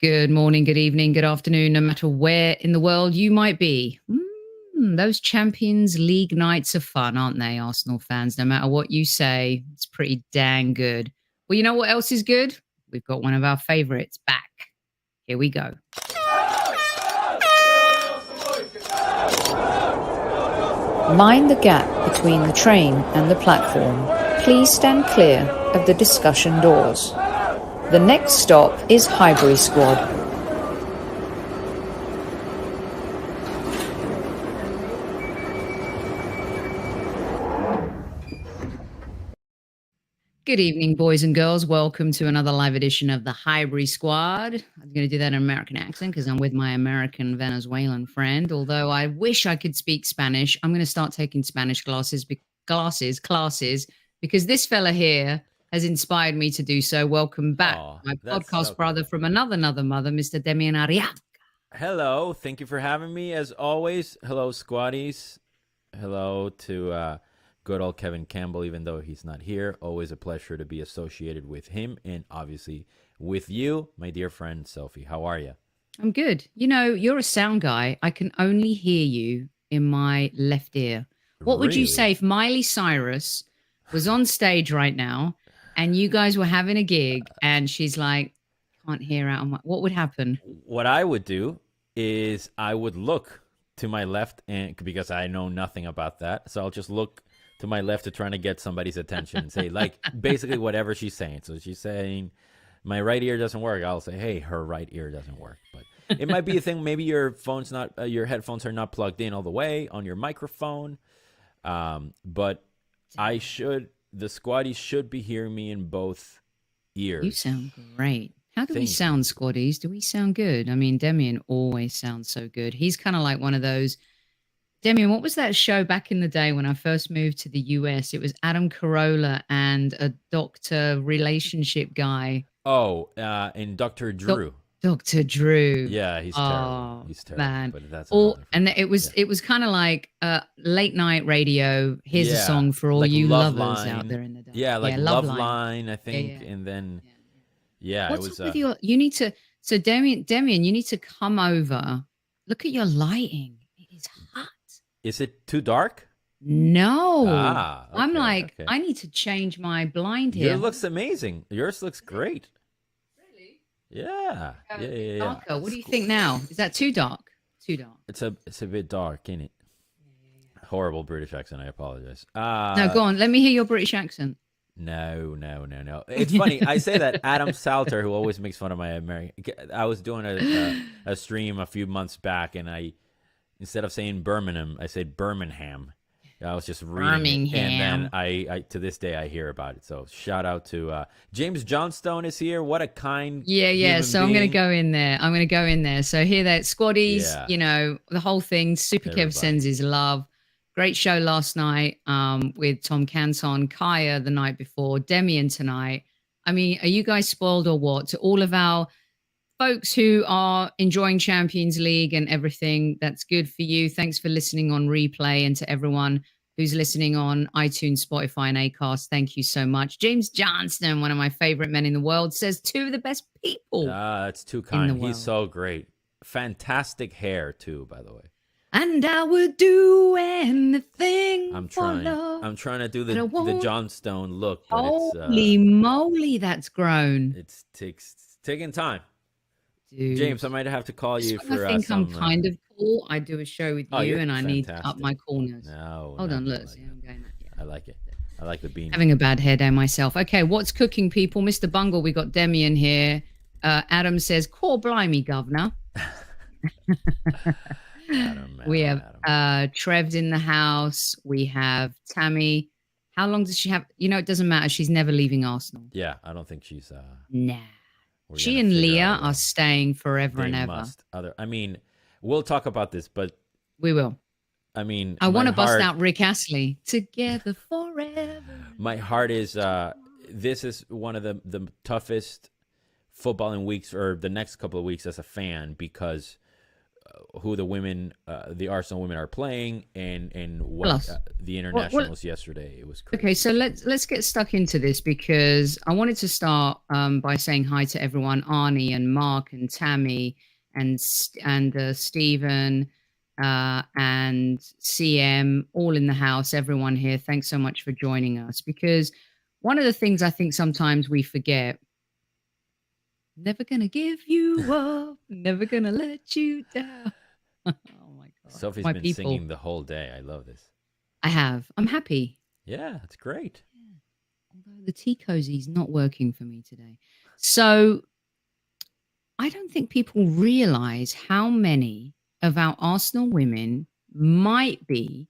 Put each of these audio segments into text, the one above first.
Good morning, good evening, good afternoon, no matter where in the world you might be. Those Champions League nights are fun, aren't they, Arsenal fans? No matter what you say, it's pretty dang good. Well, you know what else is good? We've got one of our favourites back. Here we go. Mind the gap between the train and the platform. Please stand clear of the discussion doors. The next stop is Highbury Squad. Good evening, boys and girls. Welcome to another live edition of the Highbury Squad. I'm going to do that in an American accent because I'm with my American Venezuelan friend. Although I wish I could speak Spanish, I'm going to start taking Spanish classes because this fella here has inspired me to do so. Welcome back, my podcast brother from another mother, Mr. Demian Arriaga. Hello. Thank you for having me, as always. Hello, squaddies. Hello to good old Kevin Campbell, even though he's not here. Always a pleasure to be associated with him and obviously with you, my dear friend Sophie. How are you? I'm good. You know, you're a sound guy. I can only hear you in my left ear. What would you say if Miley Cyrus was on stage right now and you guys were having a gig and she's like, can't hear out on my... What would happen? What I would do is I would look to my left, and because I know nothing about that, so I'll just look to my left to trying to get somebody's attention and say, like, basically whatever she's saying. So she's saying, my right ear doesn't work. I'll say, hey, her right ear doesn't work. But it might be a thing. Maybe your phone's not, your headphones are not plugged in all the way on your microphone. But the squaddies should be hearing me in both ears. You sound great. How do we sound, squaddies? Do we sound good? I mean, Demian always sounds so good. He's kind of like one of those. Demian, what was that show back in the day when I first moved to the US? It was Adam Carolla and a doctor relationship guy. Oh, and Dr. Drew. Dr. Drew. Yeah, he's terrible. He's terrible. Man. But that's and it was kind of like late night radio. Here's a song for all like you Love lovers Line. out there in the dark. Yeah, like Love Line, I think. And then, what's it was. Up with your? You need to. So Demian, you need to come over. Look at your lighting. It is hot. Is it too dark? No. Okay, I'm like, I need to change my blind here. Yours looks amazing. Yours looks great. Really? Yeah. Yeah. Darker. What do you think now? Is that too dark? Too dark. It's a bit dark, isn't it? Horrible British accent. I apologize. No, go on. Let me hear your British accent. No. It's funny. I say that Adam Salter, who always makes fun of my American. I was doing a stream a few months back, and instead of saying Birmingham, I said Birmingham. I was just reading it, and then I to this day I hear about it. So shout out to James Johnstone is here. What a kind human So I'm being. going to go in there. So hear that, squaddies. You know, the whole thing. Super Kev sends his love. Great show last night with Tom Canton, Kaya the night before, Demian tonight. I mean, are you guys spoiled or what? To all of our folks who are enjoying Champions League and everything, that's good for you. Thanks for listening on replay, and to everyone who's listening on iTunes, Spotify, and Acast, thank you so much. James Johnston, one of my favorite men in the world, says two of the best people. That's too kind. He's so great. Fantastic hair too, by the way. And I would do anything for love. I'm trying to do the Johnstone look, but holy moly, that's grown. It's taking time. Dude. James, I might have to call you for. I think I'm kind of cool. I do a show with you, and I need to up my corners. No, hold on, look. See, I'm going. I like it. I like the bean. Having a bad hair day myself. Okay, what's cooking, people? Mr. Bungle, we got Demian here. Adam says, "Core blimey, governor." We have Trev's in the house. We have Tammy. How long does she have? You know, it doesn't matter. She's never leaving Arsenal. Yeah, I don't think she's. Nah. She and Leah are staying forever and ever. I mean, we'll talk about this, but we will. I mean, I want to bust out Rick Astley. Together forever. My heart is. This is one of the toughest footballing weeks, or the next couple of weeks, as a fan, because who the women, the Arsenal women are playing, and what Plus, the internationals yesterday. It was crazy. Okay, so let's get stuck into this because I wanted to start by saying hi to everyone, Arnie and Mark and Tammy and Stephen and CM, all in the house, everyone here. Thanks so much for joining us, because one of the things I think sometimes we forget: never gonna give you up, never gonna let you down. Oh my God, Sophie's my been people. singing the whole day. I love this. I have. I'm happy. Yeah, it's great. Although the tea cozy's not working for me today. So I don't think people realize how many of our Arsenal women might be.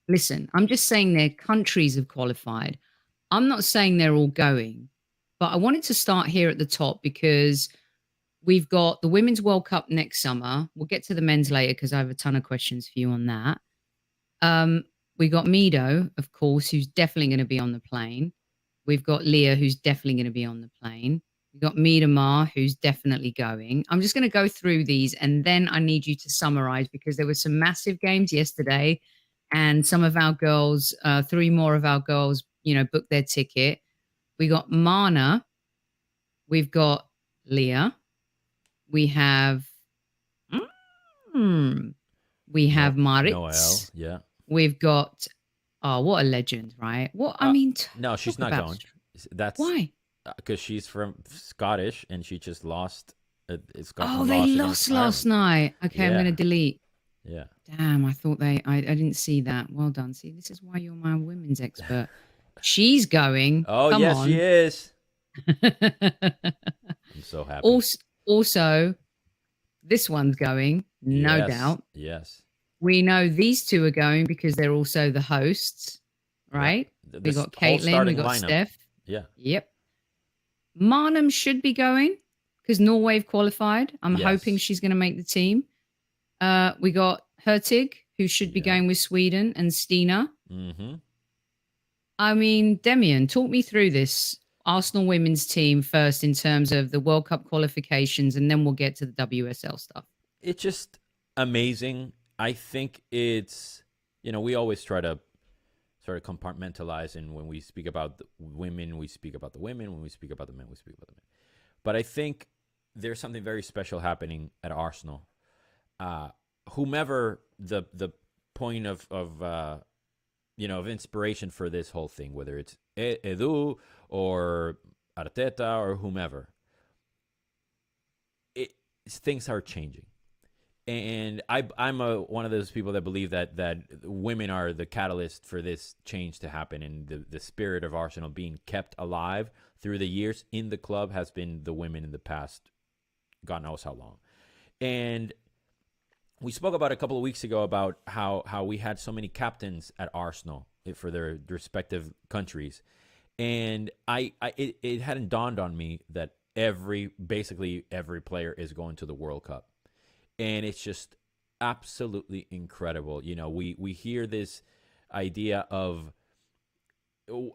Listen, I'm just saying their countries have qualified. I'm not saying they're all going, but I wanted to start here at the top because we've got the Women's World Cup next summer. We'll get to the men's later because I have a ton of questions for you on that. We got Mido, of course, who's definitely going to be on the plane. We've got Leah, who's definitely going to be on the plane. We've got Miedemar, who's definitely going. I'm just going to go through these, and then I need you to summarize, because there were some massive games yesterday, and some of our girls, 3 more of our girls, booked their ticket. We got Mana. We've got Leah. We have we have Maritz. Noel, yeah. We've got, oh, what a legend, right? What I mean, no, she's not going. That's why? Because she's from Scottish and she just lost. Oh, they lost last night. Okay, I'm going to delete. Yeah. Damn, I thought I didn't see that. Well done. See, this is why you're my women's expert. She's going. Oh, Come yes, on. she is. I'm so happy. Also, this one's going, no doubt. Yes. We know these two are going because they're also the hosts, right? Yeah. We got Caitlin, we got lineup. Steph. Yeah. Yep. Marnham should be going because Norway have qualified. I'm hoping she's going to make the team. We got Hertig, who should be going with Sweden, and Stina. Mm-hmm. I mean, Demian, talk me through this Arsenal women's team first in terms of the World Cup qualifications, and then we'll get to the WSL stuff. It's just amazing. I think it's, we always try to sort of compartmentalize, and when we speak about the women, we speak about the women. When we speak about the men, we speak about the men. But I think there's something very special happening at Arsenal. Whomever the point of inspiration for this whole thing, whether it's Edu or Arteta or whomever, things are changing. And I'm one of those people that believe that women are the catalyst for this change to happen, and the spirit of Arsenal being kept alive through the years in the club has been the women in the past, God knows how long. And we spoke about a couple of weeks ago about how we had so many captains at Arsenal for their respective countries, and it hadn't dawned on me that basically every player is going to the World Cup. And it's just absolutely incredible. We hear this idea of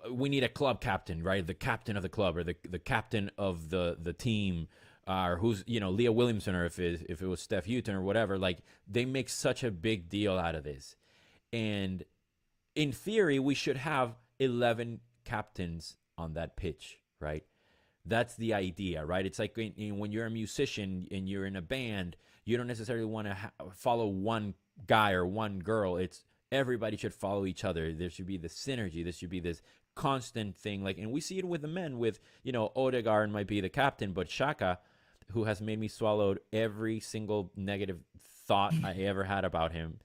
we need a club captain, right? The captain of the club, or the captain of the team, or who's, Leah Williamson, or if it was Steph Houghton or whatever. Like, they make such a big deal out of this. And in theory, we should have 11 captains on that pitch, right? That's the idea, right? It's like when you're a musician and you're in a band, you don't necessarily want to follow one guy or one girl. It's everybody should follow each other. There should be this synergy. There should be this constant thing. And we see it with the men with, Odegaard might be the captain, but Xhaka, who has made me swallow every single negative thought I ever had about him,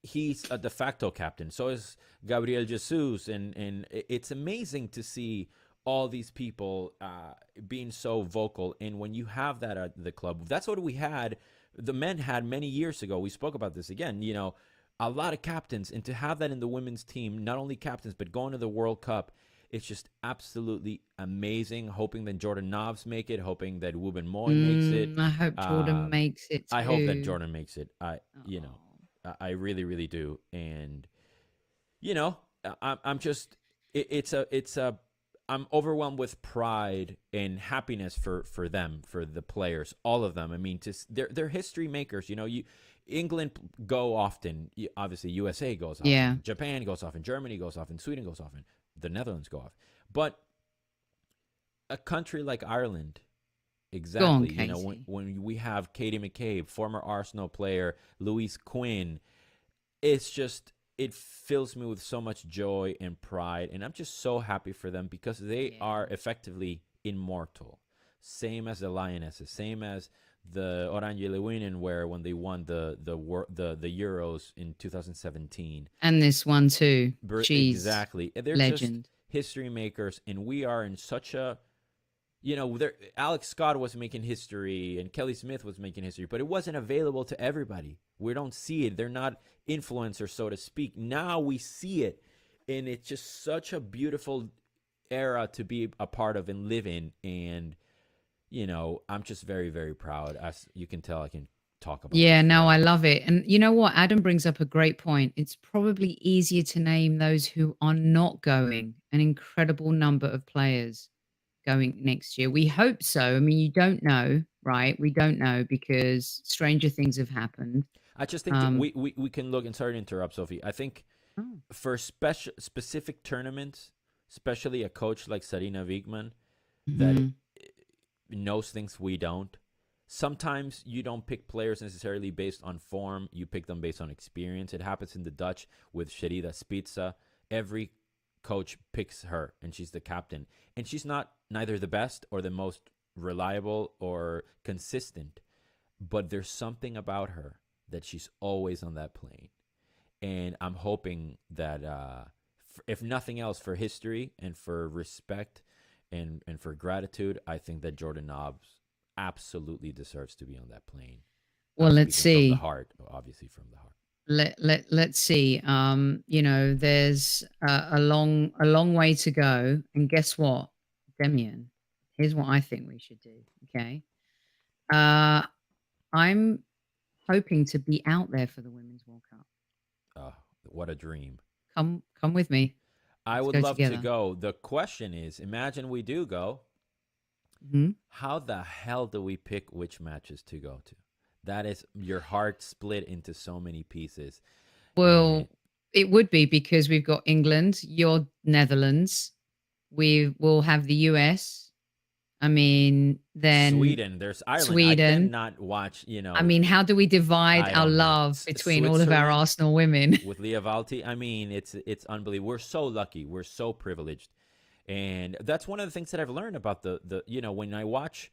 he's a de facto captain. So is Gabriel Jesus. And it's amazing to see all these people being so vocal. And when you have that at the club, that's what the men had many years ago. We spoke about this again, a lot of captains. And to have that in the women's team, not only captains, but going to the World Cup, it's just absolutely amazing. Hoping that Jordan Nobbs make it, hoping that Wubben Moy makes it. I hope Jordan makes it too. I hope that Jordan makes it. I really, really do. And, I'm just, it's a I'm overwhelmed with pride and happiness for them, for the players, all of them. I mean, they're history makers. England go often. Obviously, USA goes often. Yeah. Japan goes often. Germany goes often. Sweden goes often. The Netherlands go off. But a country like Ireland, exactly. Go on, when we have Katie McCabe, former Arsenal player, Louise Quinn, it's just, it fills me with so much joy and pride, and I'm just so happy for them because they are effectively immortal. Same as the Lionesses, same as the Oranje Leeuwinnen were when they won the Euros in 2017. And this one too. Jeez. Exactly. They're legend. Just history makers, and we are in such a, Alex Scott was making history and Kelly Smith was making history, but it wasn't available to everybody. We don't see it. They're not influencers, so to speak. Now we see it, and it's just such a beautiful era to be a part of and live in. And, I'm just very, very proud. As you can tell, I can talk about it. Yeah, no, I love it. And you know what? Adam brings up a great point. It's probably easier to name those who are not going, an incredible number of players going next year. We hope so. I mean, you don't know, right? We don't know because stranger things have happened. I just think that we can look, and sorry to interrupt, Sophie. I think for specific tournaments, especially a coach like Sarina Wiegman that knows things we don't, sometimes you don't pick players necessarily based on form. You pick them based on experience. It happens in the Dutch with Sherida Spitza. Every coach picks her, and she's the captain. And she's neither the best or the most reliable or consistent, but there's something about her that she's always on that plane. And I'm hoping that, if nothing else, for history and for respect and for gratitude, I think that Jordan Nobbs absolutely deserves to be on that plane. Well, let's see. From the heart, obviously from the heart. Let's see. There's a long way to go. And guess what, Demian? Here's what I think we should do. Okay. I'm hoping to be out there for the Women's World Cup. What a dream. Come with me. I would love to go. The question is, imagine we do go. How the hell do we pick which matches to go to? That is your heart split into so many pieces. Well, it would be because we've got England, your Netherlands. We will have the US. I mean, then Sweden. There's Ireland. Sweden. I cannot watch, I mean, how do we divide our love between all of our Arsenal women? With Leah Valti, I mean, it's unbelievable. We're so lucky. We're so privileged. And that's one of the things that I've learned about the when I watch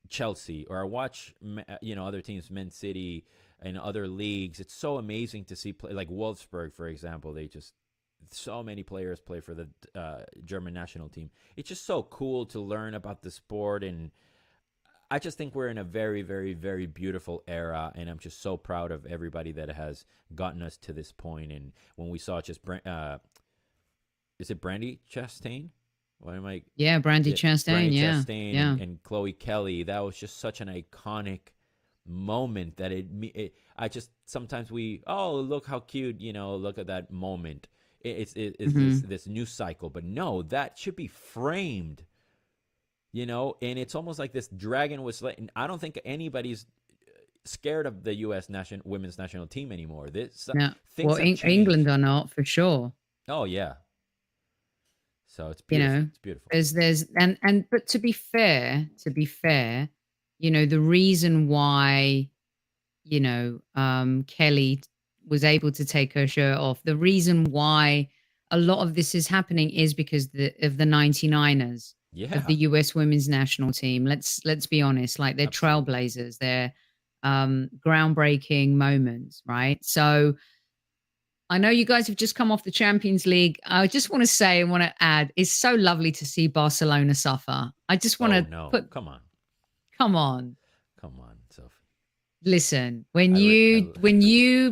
Chelsea or I watch other teams, Man City and other leagues, it's so amazing to see like Wolfsburg, for example. They just, so many players play for the German national team. It's just so cool to learn about the sport, and I just think we're in a very, very, very beautiful era, and I'm just so proud of everybody that has gotten us to this point. And when we saw just is it Brandy Chastain? What am I? Yeah, Brandy Chastain. Chastain and Chloe Kelly. That was just such an iconic moment that I just sometimes look how cute, look at that moment. It's this news cycle, but no, that should be framed, and it's almost like this dragon was letting. I don't think anybody's scared of the U.S. women's national team anymore. England are not, for sure. Oh yeah. So it's beautiful. It's beautiful. But to be fair, the reason why, Kelly was able to take her shirt off, the reason why a lot of this is happening is because of the 99ers of the US women's national team. Let's be honest, like they're trailblazers, they're groundbreaking moments, right? So I know you guys have just come off the Champions League. I just want to say and want to add, it's so lovely to see Barcelona suffer. I just want to come on, Sophie. Listen, when you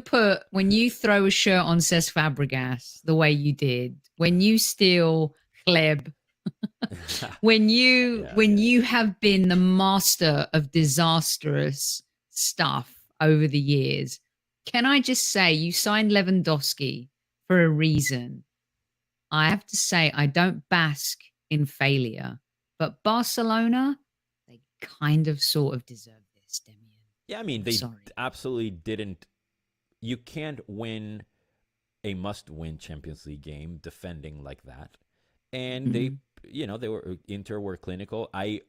throw a shirt on Cesc Fabregas the way you did, when you steal Kleb, when you have been the master of disastrous stuff over the years, can I just say you signed Lewandowski for a reason? I have to say I don't bask in failure. But Barcelona, they kind of sort of deserve this, Demian. Yeah, I mean, they absolutely didn't. You can't win a must-win Champions League game defending like that. And they, Inter were clinical. I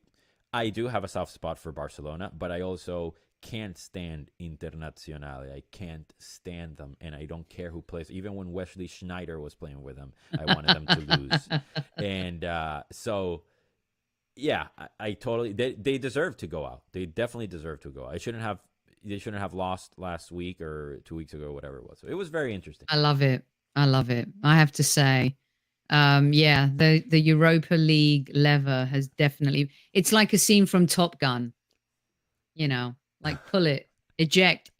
do have a soft spot for Barcelona, but I also can't stand Internazionale. I can't stand them, and I don't care who plays. Even when Wesley Sneijder was playing with them, I wanted them to lose. And so, yeah, I totally. They deserve to go out. They definitely deserve to go out. They shouldn't have lost last week or 2 weeks ago, whatever it was. So it was very interesting. I love it. I have to say. The Europa League lever has definitely, it's like a scene from Top Gun, like pull it, eject,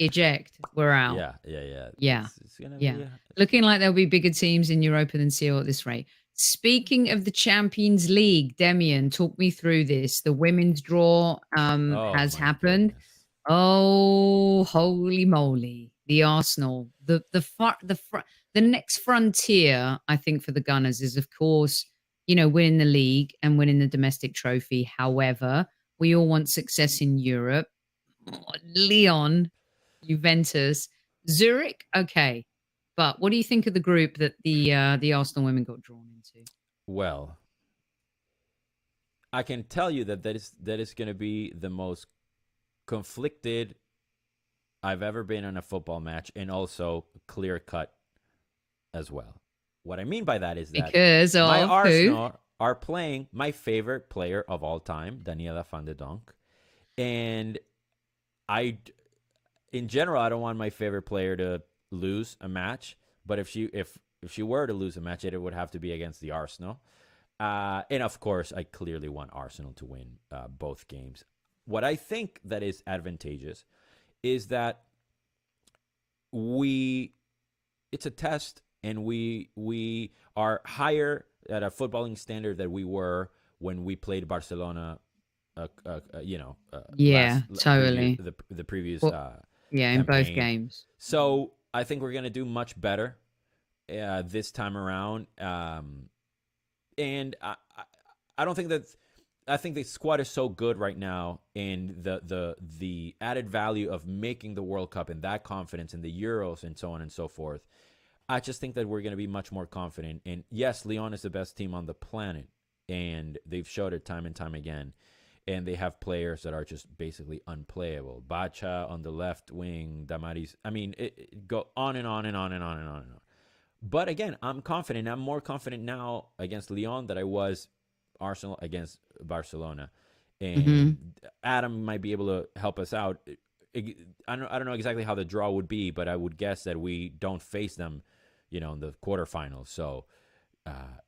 we're out. Yeah. It's gonna be, looking like there'll be bigger teams in Europa than CO at this rate. Speaking of the Champions League, Demian, talk me through this. The women's draw has happened. Goodness. Oh, holy moly. The Arsenal, the next frontier, I think, for the Gunners is, of course, winning the league and winning the domestic trophy. However, we all want success in Europe. Lyon, Juventus, Zurich, okay. But what do you think of the group that the Arsenal women got drawn into? Well, I can tell you that is going to be the most conflicted I've ever been in a football match, and also clear cut as well. What I mean by that is that because my Arsenal are playing my favorite player of all time, Daniela van de Donk, and in general, I don't want my favorite player to lose a match. But if she were to lose a match, it would have to be against the Arsenal. And of course, I clearly want Arsenal to win both games. What I think that is advantageous is that it's a test, and we are higher at a footballing standard than we were when we played Barcelona. Totally. The previous in campaign. both games. So I think we're gonna do much better this time around. And I don't think that. I think the squad is so good right now, and the added value of making the World Cup and that confidence in the Euros and so on and so forth. I just think that we're going to be much more confident. And yes, Lyon is the best team on the planet, and they've showed it time and time again. And they have players that are just basically unplayable. Bacha on the left wing, Damaris. I mean, it go on and on and on and on and on and on. But again, I'm confident. I'm more confident now against Lyon than I was Arsenal against Barcelona. And Adam might be able to help us out. I don't know exactly how the draw would be, but I would guess that we don't face them, in the quarterfinals. So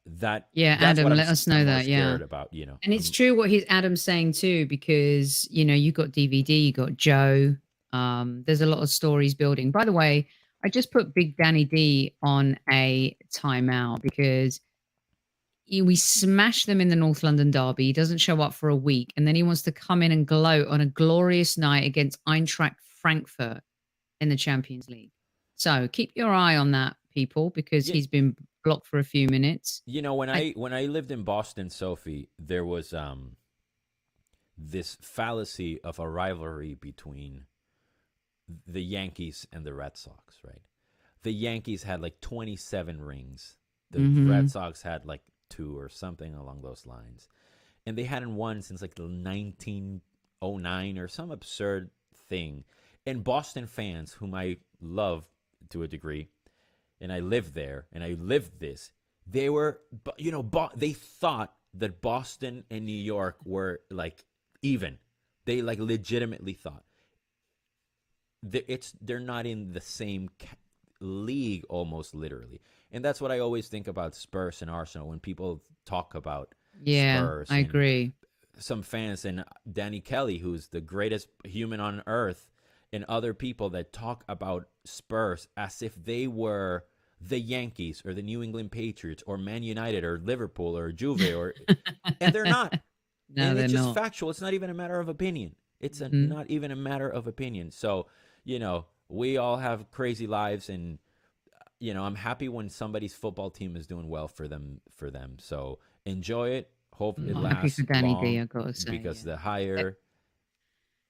that's Adam, let us know that. About, and it's true what Adam's saying too, because you got DVD, you got Joe. There's a lot of stories building. By the way, I just put Big Danny D on a timeout because we smashed them in the North London derby. He doesn't show up for a week, and then he wants to come in and gloat on a glorious night against Eintracht Frankfurt in the Champions League. So keep your eye on that, people, because he's been blocked for a few minutes. When I lived in Boston, Sophie, there was this fallacy of a rivalry between the Yankees and the Red Sox, right? The Yankees had like 27 rings. The Red Sox had like 2 or something along those lines. And they hadn't won since like the 1909 or some absurd thing. And Boston fans, whom I love to a degree, and I lived there and I lived this, they were, they thought that Boston and New York were like even. They like legitimately thought. They're not in the same league, almost literally. And that's what I always think about Spurs and Arsenal when people talk about Spurs. I agree. Some fans and Danny Kelly, who's the greatest human on earth, and other people that talk about Spurs as if they were the Yankees or the New England Patriots or Man United or Liverpool or Juve and they're not. No, and they're it's just not. factual. It's not even a matter of opinion. It's not even a matter of opinion. So, we all have crazy lives, and I'm happy when somebody's football team is doing well for them. So enjoy it. Hope it I'm happy for lasts Danny B, long, I've got to say. because the Yeah. higher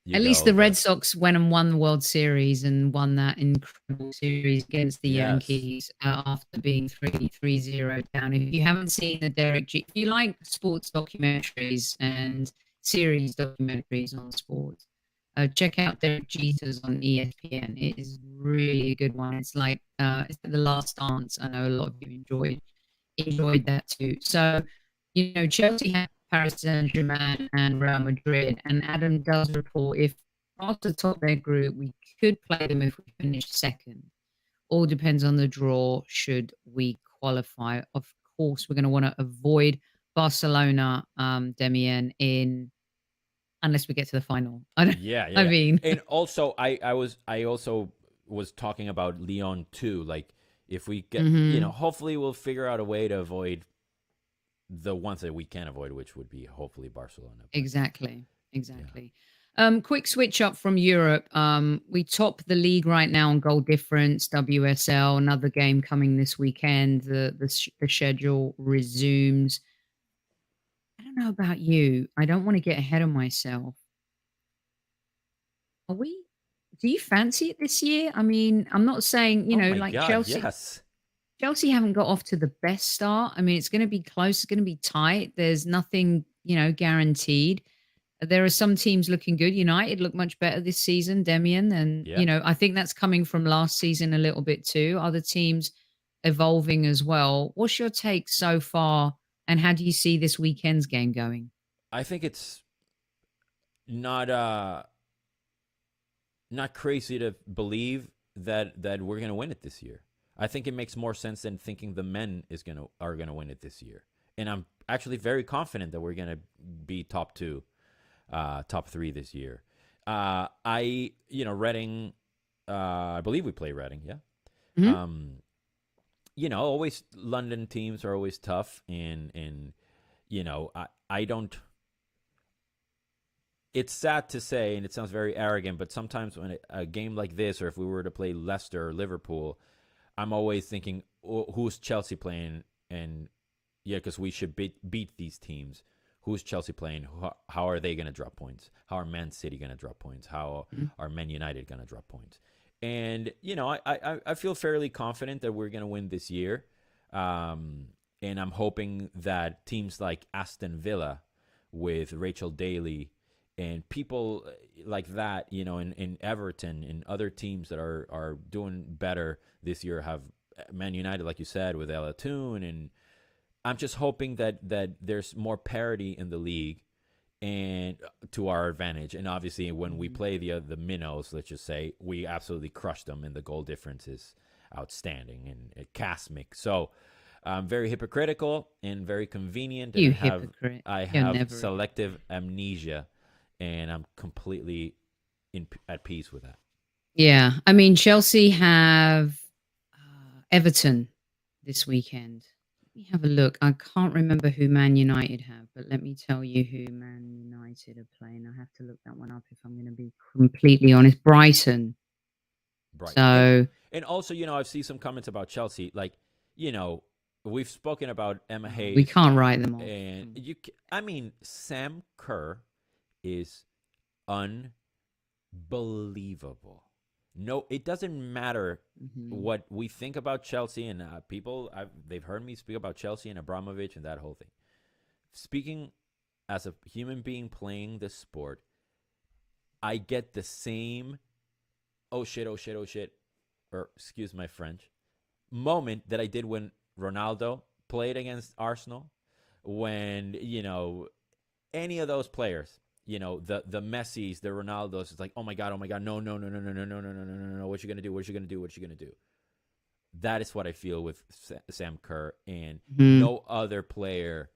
you At least go, the Red Sox went and won the World Series and won that incredible series against the yes. Yankees after being 3-0 down. If you haven't seen the Derek G, if you like sports documentaries and series documentaries on sports, check out Derek Jeter's on ESPN. It is really a good one. It's like The Last Dance. I know a lot of you enjoyed that too. So, Chelsea have Paris Saint-Germain and Real Madrid, and Adam does report if after the top of their group, we could play them if we finish second. All depends on the draw should we qualify. Of course, we're going to want to avoid Barcelona, Demian, unless we get to the final. I Yeah. mean, And also, I also was talking about Lyon too. Like, if we get, hopefully we'll figure out a way to avoid the ones that we can avoid, which would be hopefully Barcelona. Exactly. Quick switch up from Europe. We top the league right now on goal difference, WSL. Another game coming this weekend. The schedule resumes. I don't know about you. I don't want to get ahead of myself. Do you fancy it this year? I mean, I'm not saying, Oh my like God, Chelsea. yes. Chelsea haven't got off to the best start. I mean, it's going to be close. It's going to be tight. There's nothing, guaranteed. There are some teams looking good. United look much better this season, Demian. And, Yeah. I think that's coming from last season a little bit too. Other teams evolving as well. What's your take so far? And how do you see this weekend's game going? I think it's not crazy to believe that we're going to win it this year. I think it makes more sense than thinking the men are going to win it this year. And I'm actually very confident that we're going to be top 2, top 3 this year. Reading, I believe we play Reading. Yeah. Mm-hmm. Always London teams are always tough, and I don't. It's sad to say, and it sounds very arrogant, but sometimes when a game like this, or if we were to play Leicester or Liverpool, I'm always thinking, who's Chelsea playing? And because we should beat these teams. Who's Chelsea playing? How are they going to drop points? How are Man City going to drop points? How are Man United going to drop points? And, I feel fairly confident that we're going to win this year. And I'm hoping that teams like Aston Villa with Rachel Daly and people like that, in Everton and other teams that are doing better this year have Man United, like you said, with Ella Toon. And I'm just hoping that there's more parity in the league and to our advantage. And obviously, when we play the minnows, let's just say, we absolutely crush them, and the goal difference is outstanding and cosmic. So I'm very hypocritical and very convenient. You and hypocrite. I have selective amnesia, and I'm completely at peace with that. Yeah. I mean, Chelsea have Everton this weekend. Let me have a look. I can't remember who Man United have, but let me tell you who Man United are playing. I have to look that one up if I'm going to be completely honest. Brighton. So, and also, I've seen some comments about Chelsea. Like, we've spoken about Emma Hayes. We can't write them off. And Sam Kerr is unbelievable. No, it doesn't matter what we think about Chelsea, and they've heard me speak about Chelsea and Abramovich and that whole thing. Speaking as a human being playing the sport, I get the same oh shit, or excuse my French, moment that I did when Ronaldo played against Arsenal, when, any of those players, the Messis, the Ronaldos, it's like, oh my God, no, what you gonna do? That is what I feel with Sam Kerr, and no other player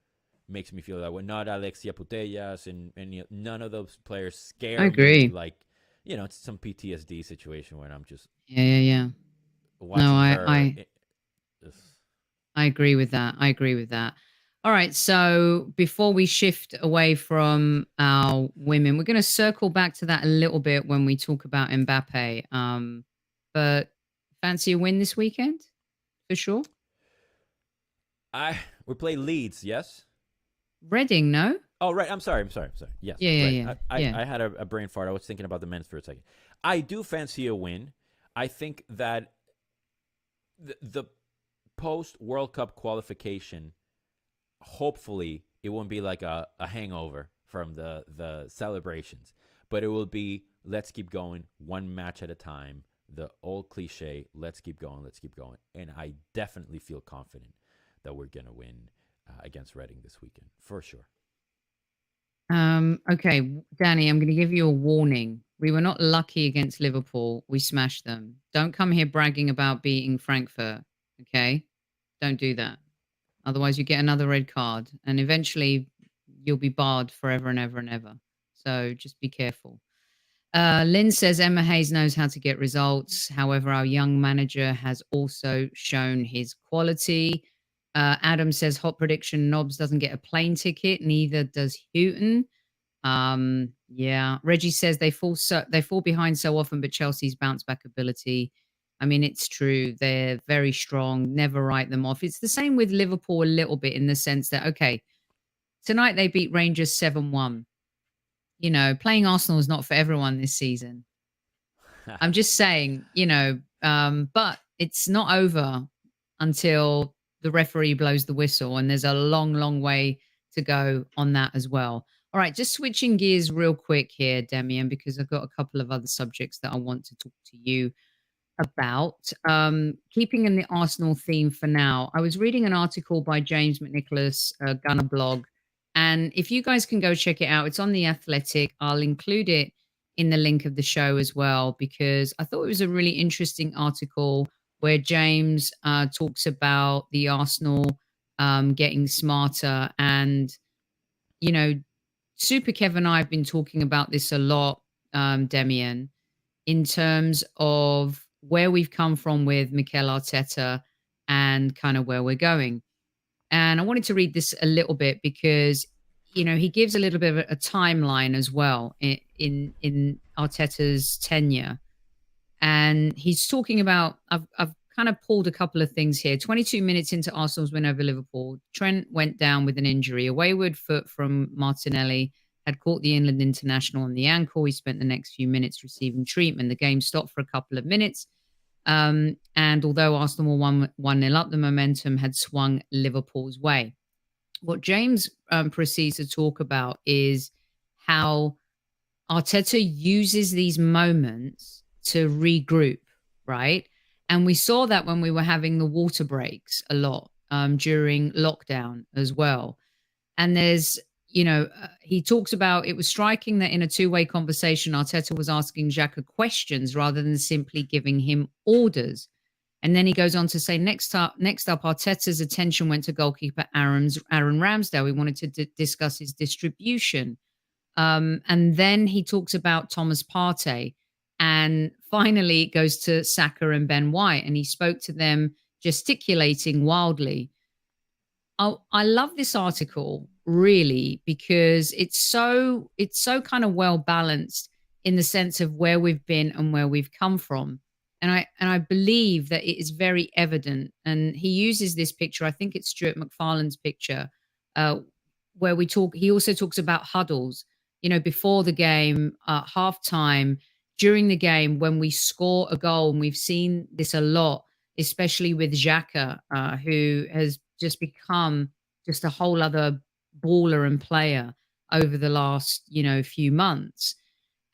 makes me feel that way. Not Alexia Putellas, and none of those players scare me. Like, it's some PTSD situation where I'm just yeah. watching her. I agree with that. All right, so before we shift away from our women, we're going to circle back to that a little bit when we talk about Mbappe. But fancy a win this weekend, for sure? We play Leeds, yes? Reading, no? Oh, right. I'm sorry. Yes, Yeah. I had a brain fart. I was thinking about the men's for a second. I do fancy a win. I think that the post World Cup qualification, hopefully, it won't be like a hangover from the celebrations, but it will be let's keep going, one match at a time. The old cliche, let's keep going. And I definitely feel confident that we're going to win against Reading this weekend, for sure. Okay, Danny, I'm going to give you a warning. We were not lucky against Liverpool. We smashed them. Don't come here bragging about beating Frankfurt, okay? Don't do that. Otherwise, you get another red card, and eventually you'll be barred forever and ever and ever. So just be careful. Lynn says Emma Hayes knows how to get results. However, our young manager has also shown his quality. Adam says hot prediction: Nobbs doesn't get a plane ticket. Neither does Houghton. Yeah. Reggie says they fall behind so often, but Chelsea's bounce back ability. I mean, it's true. They're very strong. Never write them off. It's the same with Liverpool a little bit in the sense that, okay, tonight they beat Rangers 7-1. You know, playing Arsenal is not for everyone this season. I'm just saying, but it's not over until the referee blows the whistle, and there's a long, long way to go on that as well. All right, just switching gears real quick here, Demian, because I've got a couple of other subjects that I want to talk to you about. Keeping in the Arsenal theme for now, I was reading an article by James McNicholas, Gunner blog, and if you guys can go check it out, it's on The Athletic. I'll include it in the link of the show as well, because I thought it was a really interesting article where James talks about the Arsenal getting smarter. And, Super Kev and I have been talking about this a lot, Demian, in terms of where we've come from with Mikel Arteta and kind of where we're going. And I wanted to read this a little bit because, he gives a little bit of a timeline as well in Arteta's tenure. And he's talking about, I've kind of pulled a couple of things here. 22 minutes into Arsenal's win over Liverpool, Trent went down with an injury. A wayward foot from Martinelli had caught the England international on the ankle. He spent the next few minutes receiving treatment. The game stopped for a couple of minutes. And although Arsenal were 1-0 up, the momentum had swung Liverpool's way. What James proceeds to talk about is how Arteta uses these moments to regroup, right? And we saw that when we were having the water breaks a lot during lockdown as well. And there's, he talks about it was striking that in a two-way conversation, Arteta was asking Xhaka questions rather than simply giving him orders. And then he goes on to say, next up, Arteta's attention went to goalkeeper Aaron Ramsdale. We wanted to discuss his distribution. And then he talks about Thomas Partey. And finally, it goes to Saka and Ben White. And he spoke to them gesticulating wildly. I love this article, really, because it's so kind of well balanced in the sense of where we've been and where we've come from. And I believe that it is very evident. And he uses this picture, I think it's Stuart McFarlane's picture, where he also talks about huddles, before the game, halftime, during the game, when we score a goal. And we've seen this a lot, especially with Xhaka, who has just become just a whole other baller and player over the last, few months.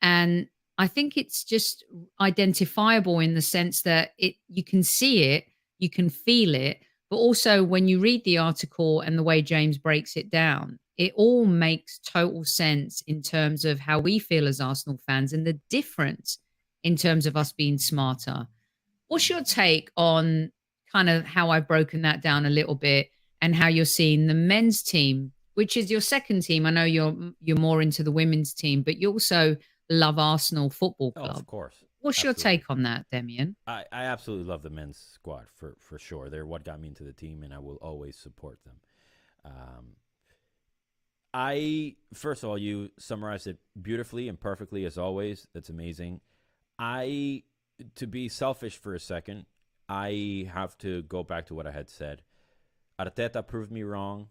And I think it's just identifiable in the sense that you can see it, you can feel it, but also when you read the article and the way James breaks it down, it all makes total sense in terms of how we feel as Arsenal fans and the difference in terms of us being smarter. What's your take on kind of how I've broken that down a little bit and how you're seeing the men's team, which is your second team? I know you're more into the women's team, but you also love Arsenal Football Club. Oh, of course. What's your take on that, Demian? I absolutely love the men's squad for sure. They're what got me into the team, and I will always support them. First of all, you summarized it beautifully and perfectly as always. That's amazing. To be selfish for a second, I have to go back to what I had said. Arteta proved me wrong.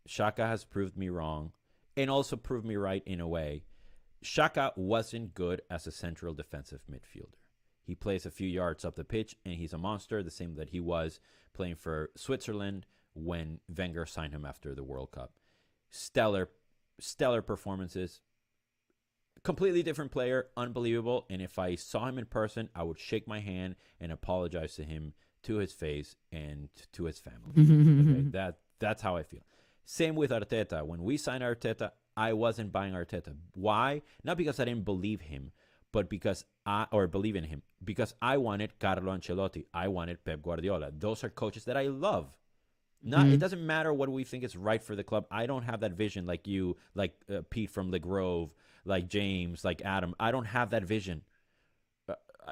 Xhaka has proved me wrong and also proved me right in a way. Xhaka wasn't good as a central defensive midfielder. He plays a few yards up the pitch, and he's a monster, the same that he was playing for Switzerland when Wenger signed him after the World Cup. Stellar performances. Completely different player, unbelievable. And if I saw him in person, I would shake my hand and apologize to him, to his face, and to his family. Okay? That's how I feel. Same with Arteta. When we signed Arteta, I wasn't buying Arteta. Why? Not because I didn't believe him, but because believe in him. Because I wanted Carlo Ancelotti. I wanted Pep Guardiola. Those are coaches that I love. It doesn't matter what we think is right for the club. I don't have that vision like you, like Pete from Le Grove, like James, like Adam. I don't have that vision.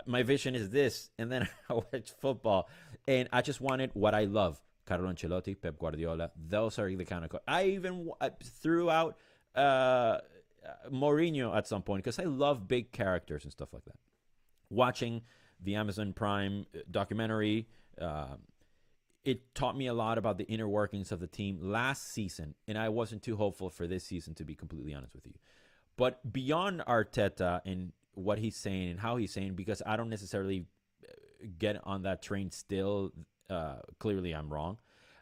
My vision is this, and then I watch football, and I just wanted what I love. Carlo Ancelotti, Pep Guardiola. Those are the kind of I even threw out Mourinho at some point because I love big characters and stuff like that. Watching the Amazon Prime documentary, it taught me a lot about the inner workings of the team last season, and I wasn't too hopeful for this season, to be completely honest with you. But beyond Arteta and what he's saying and how he's saying, because I don't necessarily get on that train still, clearly I'm wrong.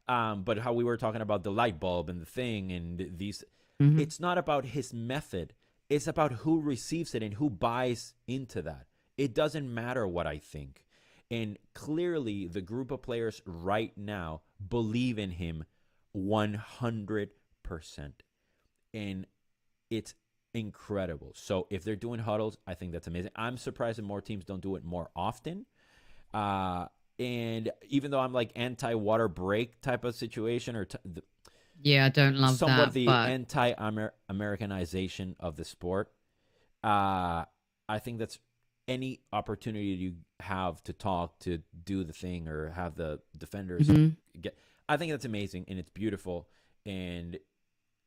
But how we were talking about the light bulb and the thing and these, it's not about his method. It's about who receives it and who buys into that. It doesn't matter what I think. And clearly, the group of players right now believe in him 100%. And it's incredible. So if they're doing huddles, I think that's amazing. I'm surprised that more teams don't do it more often. And even though I'm like anti-water break type of situation, or I don't love somewhat that, the anti-Americanization of the sport, I think that's any opportunity you have to talk, to do the thing, or have the defenders get. I think that's amazing, and it's beautiful, and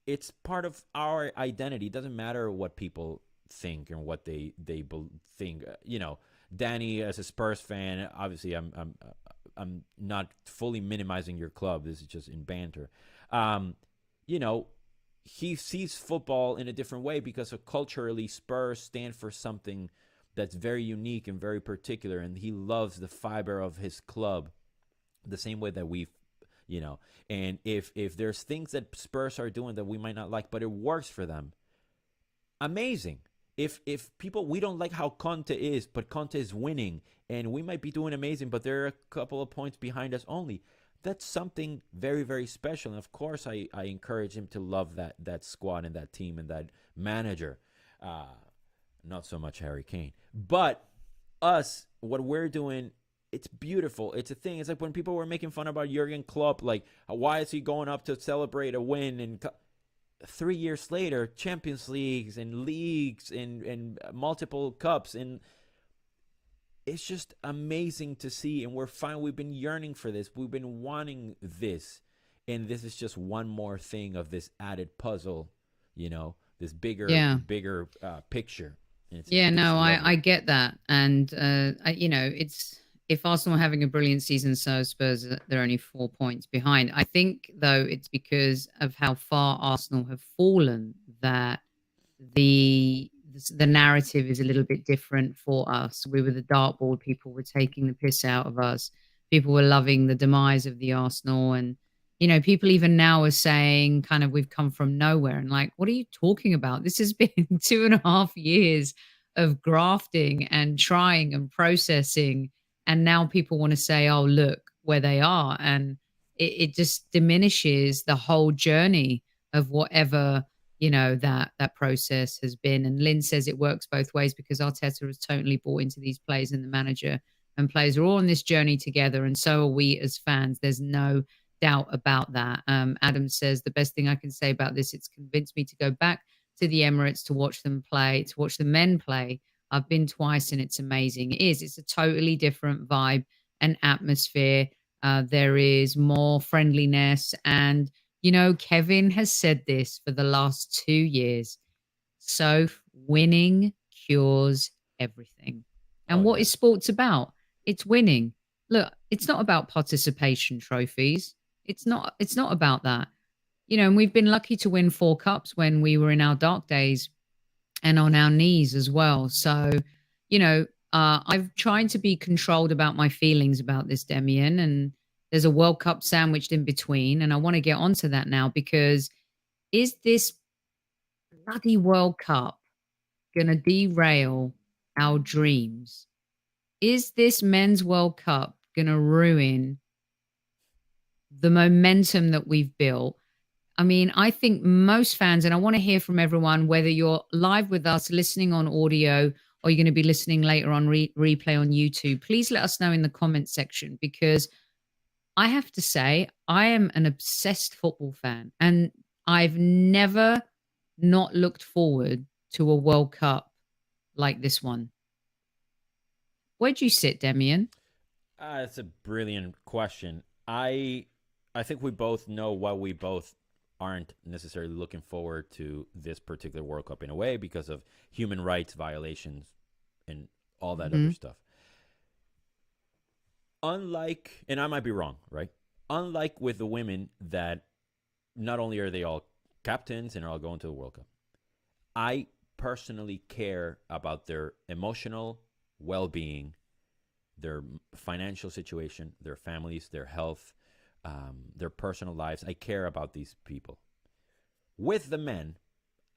it's part of our identity. It doesn't matter what people think and what they think. You know, Danny, as a Spurs fan, obviously I'm not fully minimizing your club. This is just in banter. You know, he sees football in a different way because culturally Spurs stand for something that's very unique and very particular, and he loves the fiber of his club the same way that we, you know. And if there's things that Spurs are doing that we might not like, but it works for them, amazing. If people, we don't like how Conte is, but Conte is winning, and we might be doing amazing, but they're a couple of points behind us only, that's something very, very special. And of course, I encourage him to love that squad and that team and that manager. Not so much Harry Kane. But us, what we're doing, it's beautiful. It's a thing. It's like when people were making fun about Jurgen Klopp, like, why is he going up to celebrate a win? And 3 years later, Champions Leagues and leagues and multiple cups. And it's just amazing to see. And we're fine. We've been yearning for this. We've been wanting this. And this is just one more thing of this added puzzle, you know, this bigger picture. I get that. And, you know, it's, if Arsenal are having a brilliant season, so Spurs, they're only 4 points behind. I think, though, it's because of how far Arsenal have fallen that the narrative is a little bit different for us. We were the dartboard. People were taking the piss out of us. People were loving the demise of the Arsenal. And, you know, people even now are saying kind of we've come from nowhere. And like, what are you talking about? This has been 2.5 years of grafting and trying and processing. And now people want to say, oh, look where they are. And it just diminishes the whole journey of whatever, you know, that process has been. And Lynn says it works both ways because Arteta has totally bought into these players, and the manager and players are all on this journey together. And so are we as fans. There's no doubt about that. Adam says the best thing I can say about this, it's convinced me to go back to the Emirates to watch them play, to watch the men play. I've been twice and it's amazing. It's a totally different vibe and atmosphere. There is more friendliness. And, you know, Kevin has said this for the last 2 years. So winning cures everything. And what is sports about? It's winning. Look, it's not about participation trophies. It's not about that. and we've been lucky to win 4 cups when we were in our dark days and on our knees as well. So, I've tried to be controlled about my feelings about this, Demian, and there's a World Cup sandwiched in between. And I want to get onto that now because is this bloody World Cup going to derail our dreams? Is this men's World Cup going to ruin the momentum that we've built? I mean, I think most fans, and I want to hear from everyone, whether you're live with us, listening on audio, or you're going to be listening later on replay on YouTube, please let us know in the comment section, because I have to say, I am an obsessed football fan, and I've never not looked forward to a World Cup like this one. Where do you sit, Demian? That's a brilliant question. I think we both know why we both aren't necessarily looking forward to this particular World Cup in a way, because of human rights violations and all that other stuff. Unlike, and I might be wrong, right? Unlike with the women, that not only are they all captains and are all going to the World Cup, I personally care about their emotional well-being, their financial situation, their families, their health, their personal lives. I care about these people. With the men,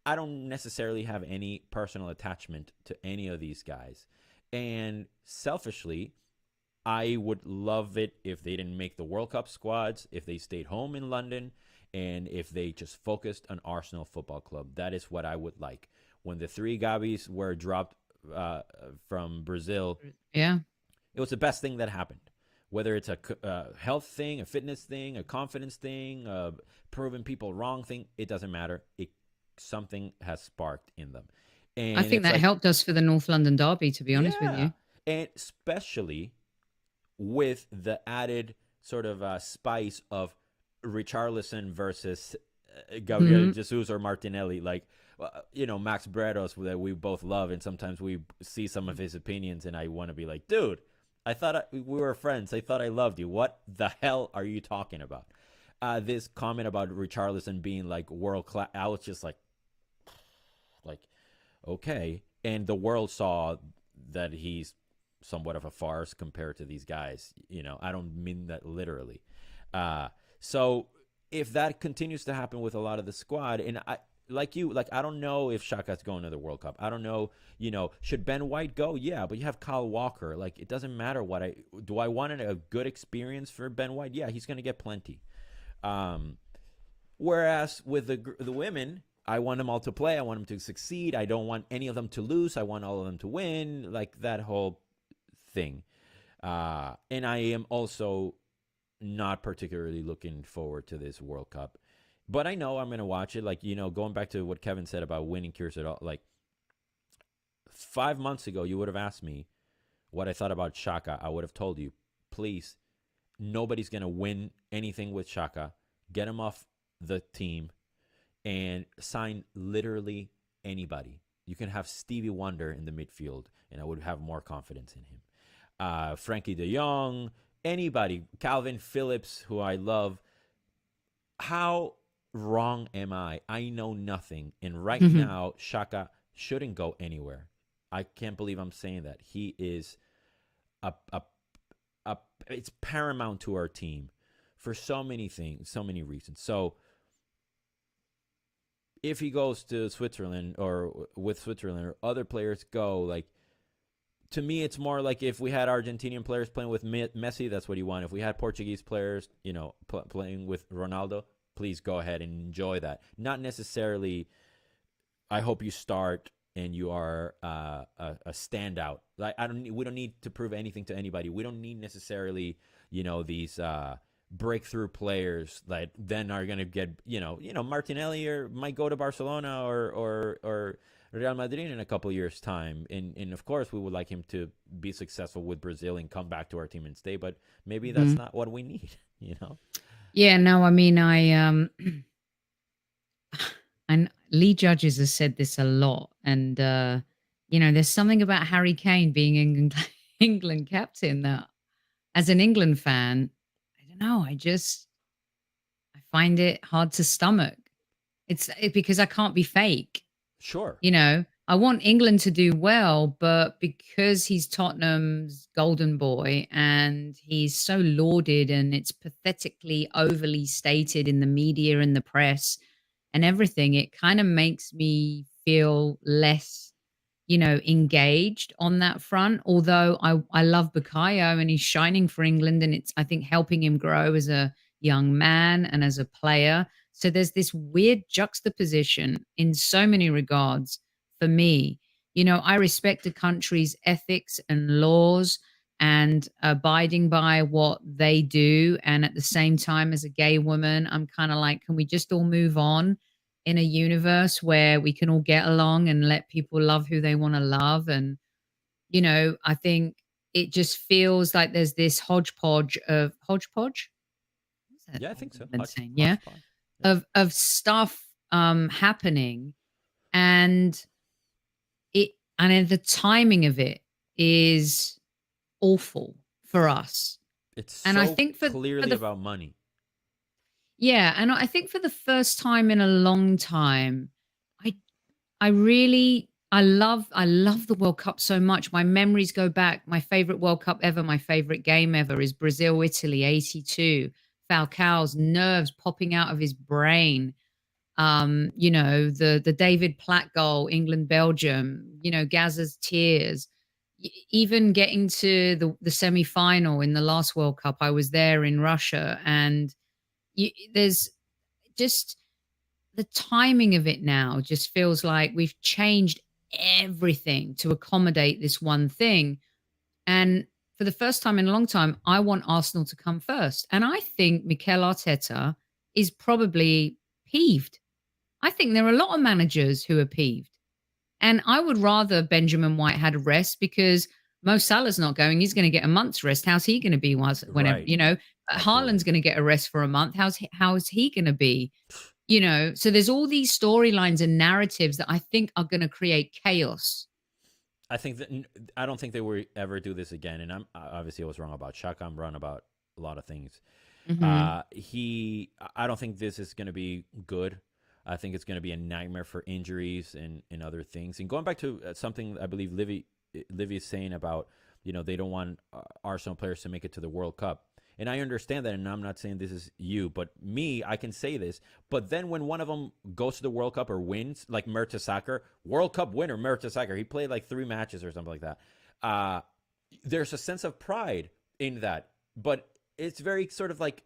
I don't necessarily have any personal attachment to any of these guys. And selfishly, I would love it if they didn't make the World Cup squads, if they stayed home in London, and if they just focused on Arsenal Football Club. That is what I would like. When the 3 Gabis were dropped from Brazil, yeah, it was the best thing that happened. Whether it's a health thing, a fitness thing, a confidence thing, a proving people wrong thing, it doesn't matter. Something has sparked in them. And I think that helped us for the North London derby, to be honest with you. And especially with the added sort of spice of Richarlison versus Gabriel Jesus or Martinelli. Like, Max Bredos, that we both love, and sometimes we see some of his opinions, and I want to be like, dude, I thought we were friends. I thought I loved you. What the hell are you talking about? This comment about Richarlison being like world class, I was just like, okay. And the world saw that he's somewhat of a farce compared to these guys. I don't mean that literally. So if that continues to happen with a lot of the squad, and I don't know if Xhaka's going to the World Cup. I don't know, should Ben White go? Yeah, but you have Kyle Walker. Like, it doesn't matter do I want a good experience for Ben White? Yeah, he's going to get plenty. Whereas with the women, I want them all to play. I want them to succeed. I don't want any of them to lose. I want all of them to win, like that whole thing. And I am also not particularly looking forward to this World Cup. But I know I'm going to watch it. Like, going back to what Kevin said about winning cures it all. Like, 5 months ago, you would have asked me what I thought about Xhaka. I would have told you, please, nobody's going to win anything with Xhaka. Get him off the team and sign literally anybody. You can have Stevie Wonder in the midfield, and I would have more confidence in him. Frankie de Jong, anybody. Calvin Phillips, who I love. How wrong am I? I know nothing. And right now, Xhaka shouldn't go anywhere. I can't believe I'm saying that. He is it's paramount to our team for so many things, so many reasons. So if he goes to Switzerland, or with Switzerland, or other players go, like, to me, it's more like if we had Argentinian players playing with Messi, that's what you want. If we had Portuguese players, playing with Ronaldo, please go ahead and enjoy that. Not necessarily, I hope you start and you are a standout. Like, we don't need to prove anything to anybody. We don't need necessarily, these breakthrough players that then are going to get, Martinelli might go to Barcelona or Real Madrid in a couple years' time. And of course, we would like him to be successful with Brazil and come back to our team and stay. But maybe that's not what we need, Yeah, no, I mean, and Lee Judges has said this a lot. And, there's something about Harry Kane being England captain that, as an England fan, I don't know, I find it hard to stomach. It's because I can't be fake. Sure. You know, I want England to do well, but because he's Tottenham's golden boy and he's so lauded and it's pathetically overly stated in the media and the press and everything, it kind of makes me feel less, engaged on that front. Although I love Bukayo and he's shining for England and it's, I think, helping him grow as a young man and as a player. So there's this weird juxtaposition in so many regards for me. I respect a country's ethics and laws and abiding by what they do. And at the same time, as a gay woman, I'm kind of like, can we just all move on in a universe where we can all get along and let people love who they want to love? And, I think it just feels like there's this hodgepodge. What's that? Yeah, I think so. Yeah. Of stuff happening, and the timing of it is awful for us. It's and so I think clearly about money. Yeah, and I think for the first time in a long time, I love the World Cup so much. My memories go back. My favorite World Cup ever, my favorite game ever is Brazil Italy 82. Falcao's nerves popping out of his brain. The David Platt goal, England Belgium. Gazza's tears. Even getting to the semi-final in the last World Cup, I was there in Russia, and there's just the timing of it now just feels like we've changed everything to accommodate this one thing. And for the first time in a long time, I want Arsenal to come first. And I think Mikel Arteta is probably peeved. I think there are a lot of managers who are peeved. And I would rather Benjamin White had a rest, because Mo Salah's not going. He's going to get a month's rest. How's he going to be whenever, right. Haaland's going to get a rest for a month. How is he going to be? So there's all these storylines and narratives that I think are going to create chaos. I don't think they will ever do this again. And I was wrong about Xhaka. I'm wrong about a lot of things. Mm-hmm. I don't think this is going to be good. I think it's going to be a nightmare for injuries and other things. And going back to something I believe Livy is saying about, they don't want Arsenal players to make it to the World Cup. And I understand that, and I'm not saying this is you, but me, I can say this. But then when one of them goes to the World Cup or wins, like Mertesacker, World Cup winner Mertesacker, he played like 3 matches or something like that. There's a sense of pride in that, but it's very sort of like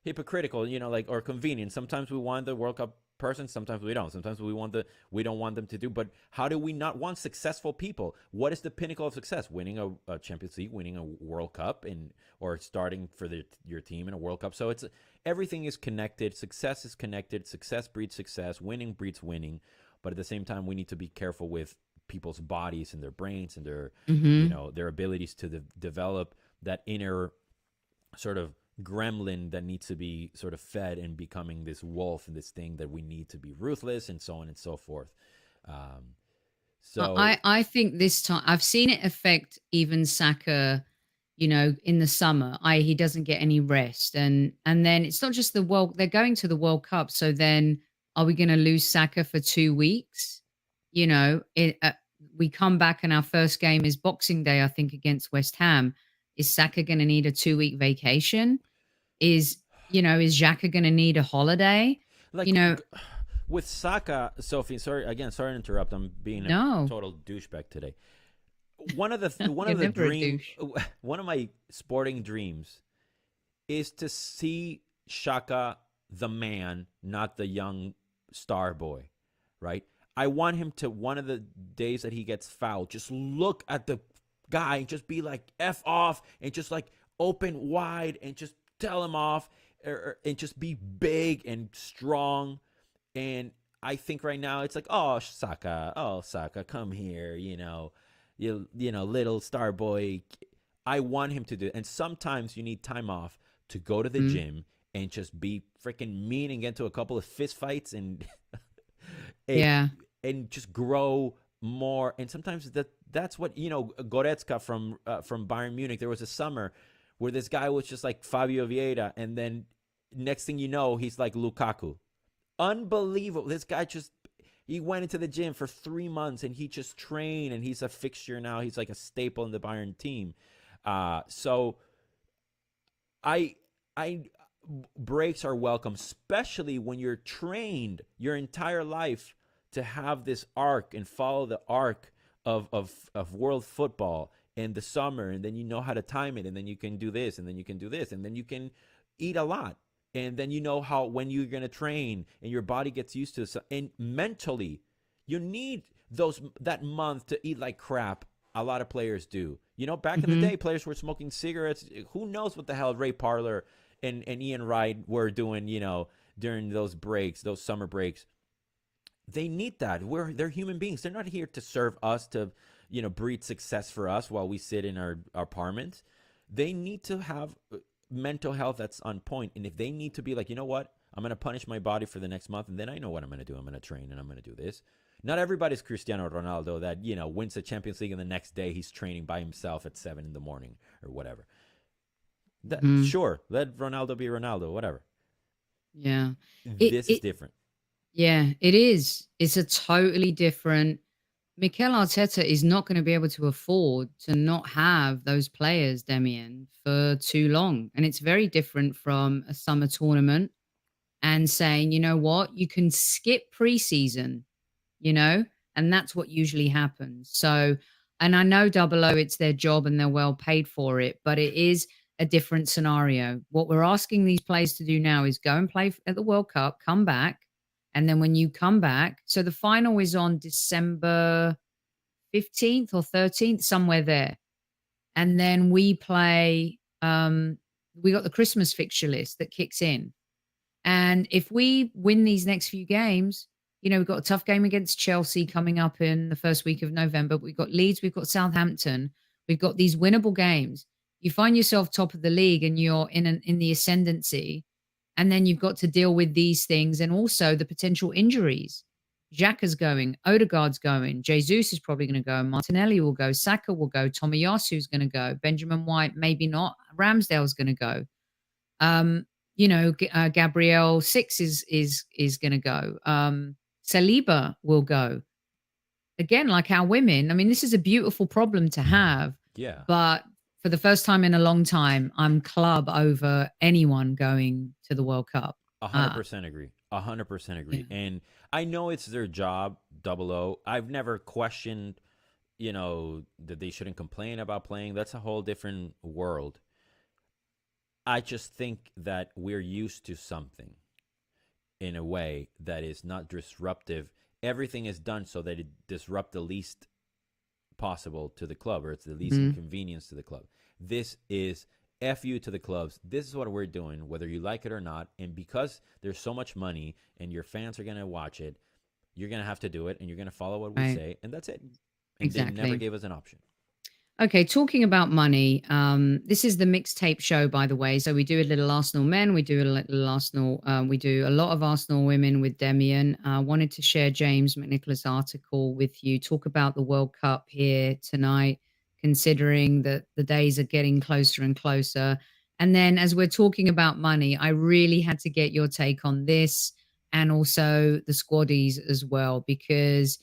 hypocritical, or convenient. Sometimes we want the World Cup person, sometimes we don't. Sometimes we don't want them to do. But how do we not want successful people? What is the pinnacle of success? Winning a Champions League, winning a World Cup, or starting for your team in a World Cup. So everything is connected. Success is connected. Success breeds success. Winning breeds winning. But at the same time, we need to be careful with people's bodies and their brains and their their abilities to develop that inner sort of gremlin that needs to be sort of fed and becoming this wolf and this thing that we need to be ruthless and so on and so forth. So I think this time I've seen it affect even Saka, in the summer. He doesn't get any rest, and then it's not just they're going to the World Cup. So then are we going to lose Saka for 2 weeks? We come back and our first game is Boxing Day, I think, against West Ham. Is Saka going to need a 2-week vacation? Is Xhaka going to need a holiday? With Saka, Sophie, sorry to interrupt. I'm being a total douchebag today. One of my sporting dreams is to see Xhaka the man, not the young star boy, right? I want him to, one of the days that he gets fouled, just look at the guy and just be like, F off, and just like open wide and just tell him off, and just be big and strong. And I think right now it's like, oh Saka, come here, little star boy. I want him to do it. And sometimes you need time off to go to the gym and just be freaking mean and get into a couple of fist fights and and just grow more. And sometimes that's what, Goretzka from Bayern Munich, there was a summer where this guy was just like Fabio Vieira, and then next thing you know, he's like Lukaku. Unbelievable. This guy he went into the gym for 3 months and he just trained, and he's a fixture now. He's like a staple in the Bayern team. So I breaks are welcome, especially when you're trained your entire life to have this arc and follow the arc of world football in the summer, and then you know how to time it, and then you can do this, and then you can do this, and then you can eat a lot, and then you know how when you're going to train, and your body gets used to it. And mentally, you need that month to eat like crap. A lot of players do. Back in the day, players were smoking cigarettes. Who knows what the hell Ray Parler and Ian Wright were doing, during those breaks, those summer breaks. They need that. They're human beings. They're not here to serve us, to breed success for us while we sit in our apartments. They need to have mental health that's on point. And if they need to be like, you know what, I'm going to punish my body for the next month, and then I know what I'm going to do. I'm going to train, and I'm going to do this. Not everybody's Cristiano Ronaldo that, wins the Champions League, and the next day he's training by himself at 7 a.m. or whatever. Sure, let Ronaldo be Ronaldo, whatever. Yeah. This is different. Yeah, it is. It's a totally different. Mikel Arteta is not going to be able to afford to not have those players, Demian, for too long. And it's very different from a summer tournament and saying, you know what, you can skip preseason, and that's what usually happens. So, and I know Double O, it's their job and they're well paid for it, but it is a different scenario. What we're asking these players to do now is go and play at the World Cup, come back. And then when you come back, so the final is on December 15th or 13th, somewhere there. And then we play, we got the Christmas fixture list that kicks in. And if we win these next few games, we've got a tough game against Chelsea coming up in the first week of November. We've got Leeds, we've got Southampton. We've got these winnable games. You find yourself top of the league and you're in the ascendancy. And then you've got to deal with these things and also the potential injuries. Xhaka's going, Odegaard's going, Jesus is probably going to go, Martinelli will go, Saka will go, Tomiyasu's going to go, Benjamin White maybe not, Ramsdale's going to go. Gabriel 6 is going to go. Saliba will go. Again, like our women, I mean, this is a beautiful problem to have. Yeah. But for the first time in a long time, I'm club over anyone going to the World Cup. 100% agree. 100% agree. Yeah. And I know it's their job, Double O. I've never questioned, that they shouldn't complain about playing. That's a whole different world. I just think that we're used to something in a way that is not disruptive. Everything is done so that it disrupt the least possible to the club, or it's the least inconvenience to the club. This is F you to the clubs. This is what we're doing, whether you like it or not. And because there's so much money and your fans are going to watch it, you're going to have to do it, and you're going to follow what we say, and that's it. And exactly. They never gave us an option. Okay, talking about money, this is the mixtape show, by the way. So we do a little Arsenal men, we do a little Arsenal, we do a lot of Arsenal women with Demian. Wanted to share James McNicholas' article with you, talk about the World Cup here tonight, considering that the days are getting closer and closer. And then as we're talking about money, I really had to get your take on this and also the squaddies as well, because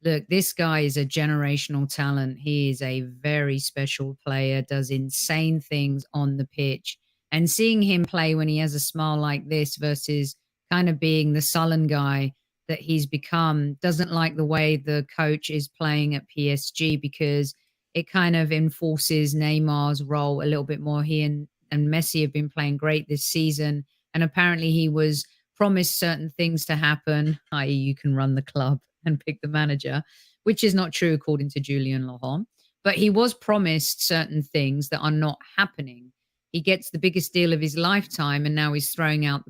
look, this guy is a generational talent. He is a very special player, does insane things on the pitch. And seeing him play when he has a smile like this versus kind of being the sullen guy that he's become, doesn't like the way the coach is playing at PSG, because it kind of enforces Neymar's role a little bit more. He and Messi have been playing great this season. And apparently he was promised certain things to happen, i.e. you can run the club and pick the manager, which is not true according to Julien Laurent. But he was promised certain things that are not happening. He gets the biggest deal of his lifetime, and now he's throwing out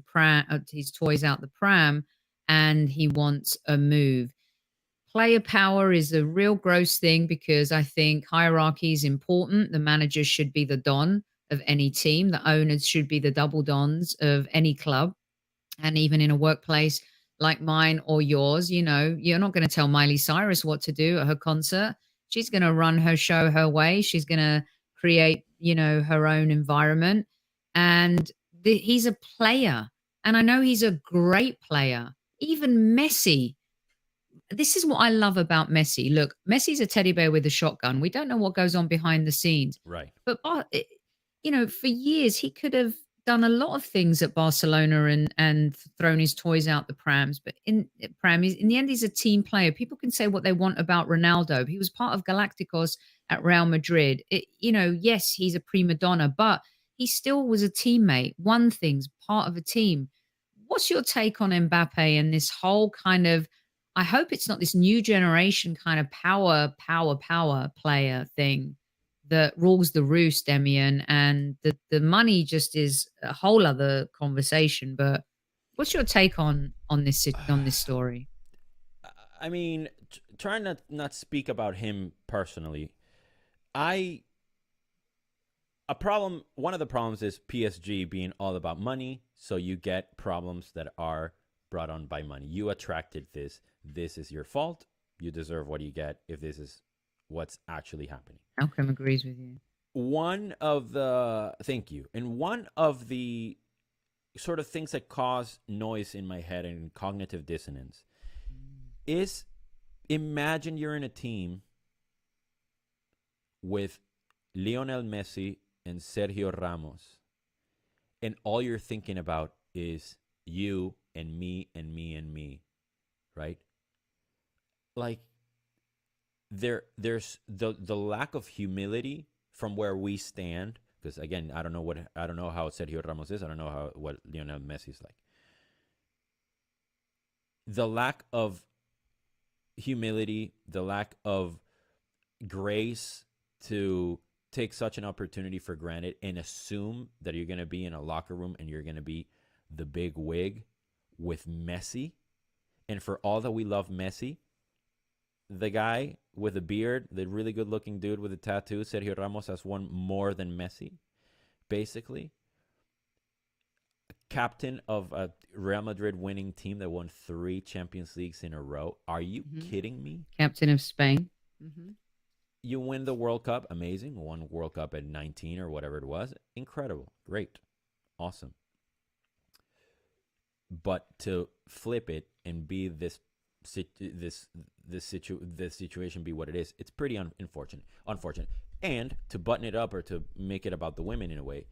his toys out the pram, and he wants a move. Player power is a real gross thing, because I think hierarchy is important. The manager should be the don of any team. The owners should be the double dons of any club. And even in a workplace like mine or yours, you're not going to tell Miley Cyrus what to do at her concert. She's going to run her show her way. She's going to create, her own environment. And he's a player, and I know he's a great player. Even Messi, this is what I love about Messi. Look, Messi's a teddy bear with a shotgun. We don't know what goes on behind the scenes. Right. But, for years, he could have done a lot of things at Barcelona and thrown his toys out the prams. But in the end, he's a team player. People can say what they want about Ronaldo. He was part of Galacticos at Real Madrid. Yes, he's a prima donna, but he still was a teammate, won things, part of a team. What's your take on Mbappe and this whole kind of, I hope it's not this new generation kind of power player thing that rules the roost, Demian, and the money just is a whole other conversation. But what's your take on this story? I mean, trying to not speak about him personally. One of the problems is PSG being all about money, so you get problems that are brought on by money. You attracted this. This is your fault. You deserve what you get if this is what's actually happening. Malcolm agrees with you. Thank you. And one of the sort of things that cause noise in my head and cognitive dissonance is, imagine you're in a team with Lionel Messi and Sergio Ramos, and all you're thinking about is you and me and me and me, right? Like, there's the lack of humility from where we stand, because again, I don't know how Sergio Ramos is. I don't know what Lionel Messi is like. The lack of humility, the lack of grace to take such an opportunity for granted and assume that you're going to be in a locker room and you're going to be the big wig with Messi. And for all that we love Messi, the guy with a beard, the really good looking dude with a tattoo, Sergio Ramos, has won more than Messi, basically. Captain of a Real Madrid winning team that won 3 Champions Leagues in a row. Are you kidding me? Captain of Spain. Mm-hmm. You win the World Cup. Amazing. Won World Cup at 19 or whatever it was. Incredible. Great. Awesome. But to flip it and be this situation be what it is, it's pretty unfortunate. And to button it up or to make it about the women in a way,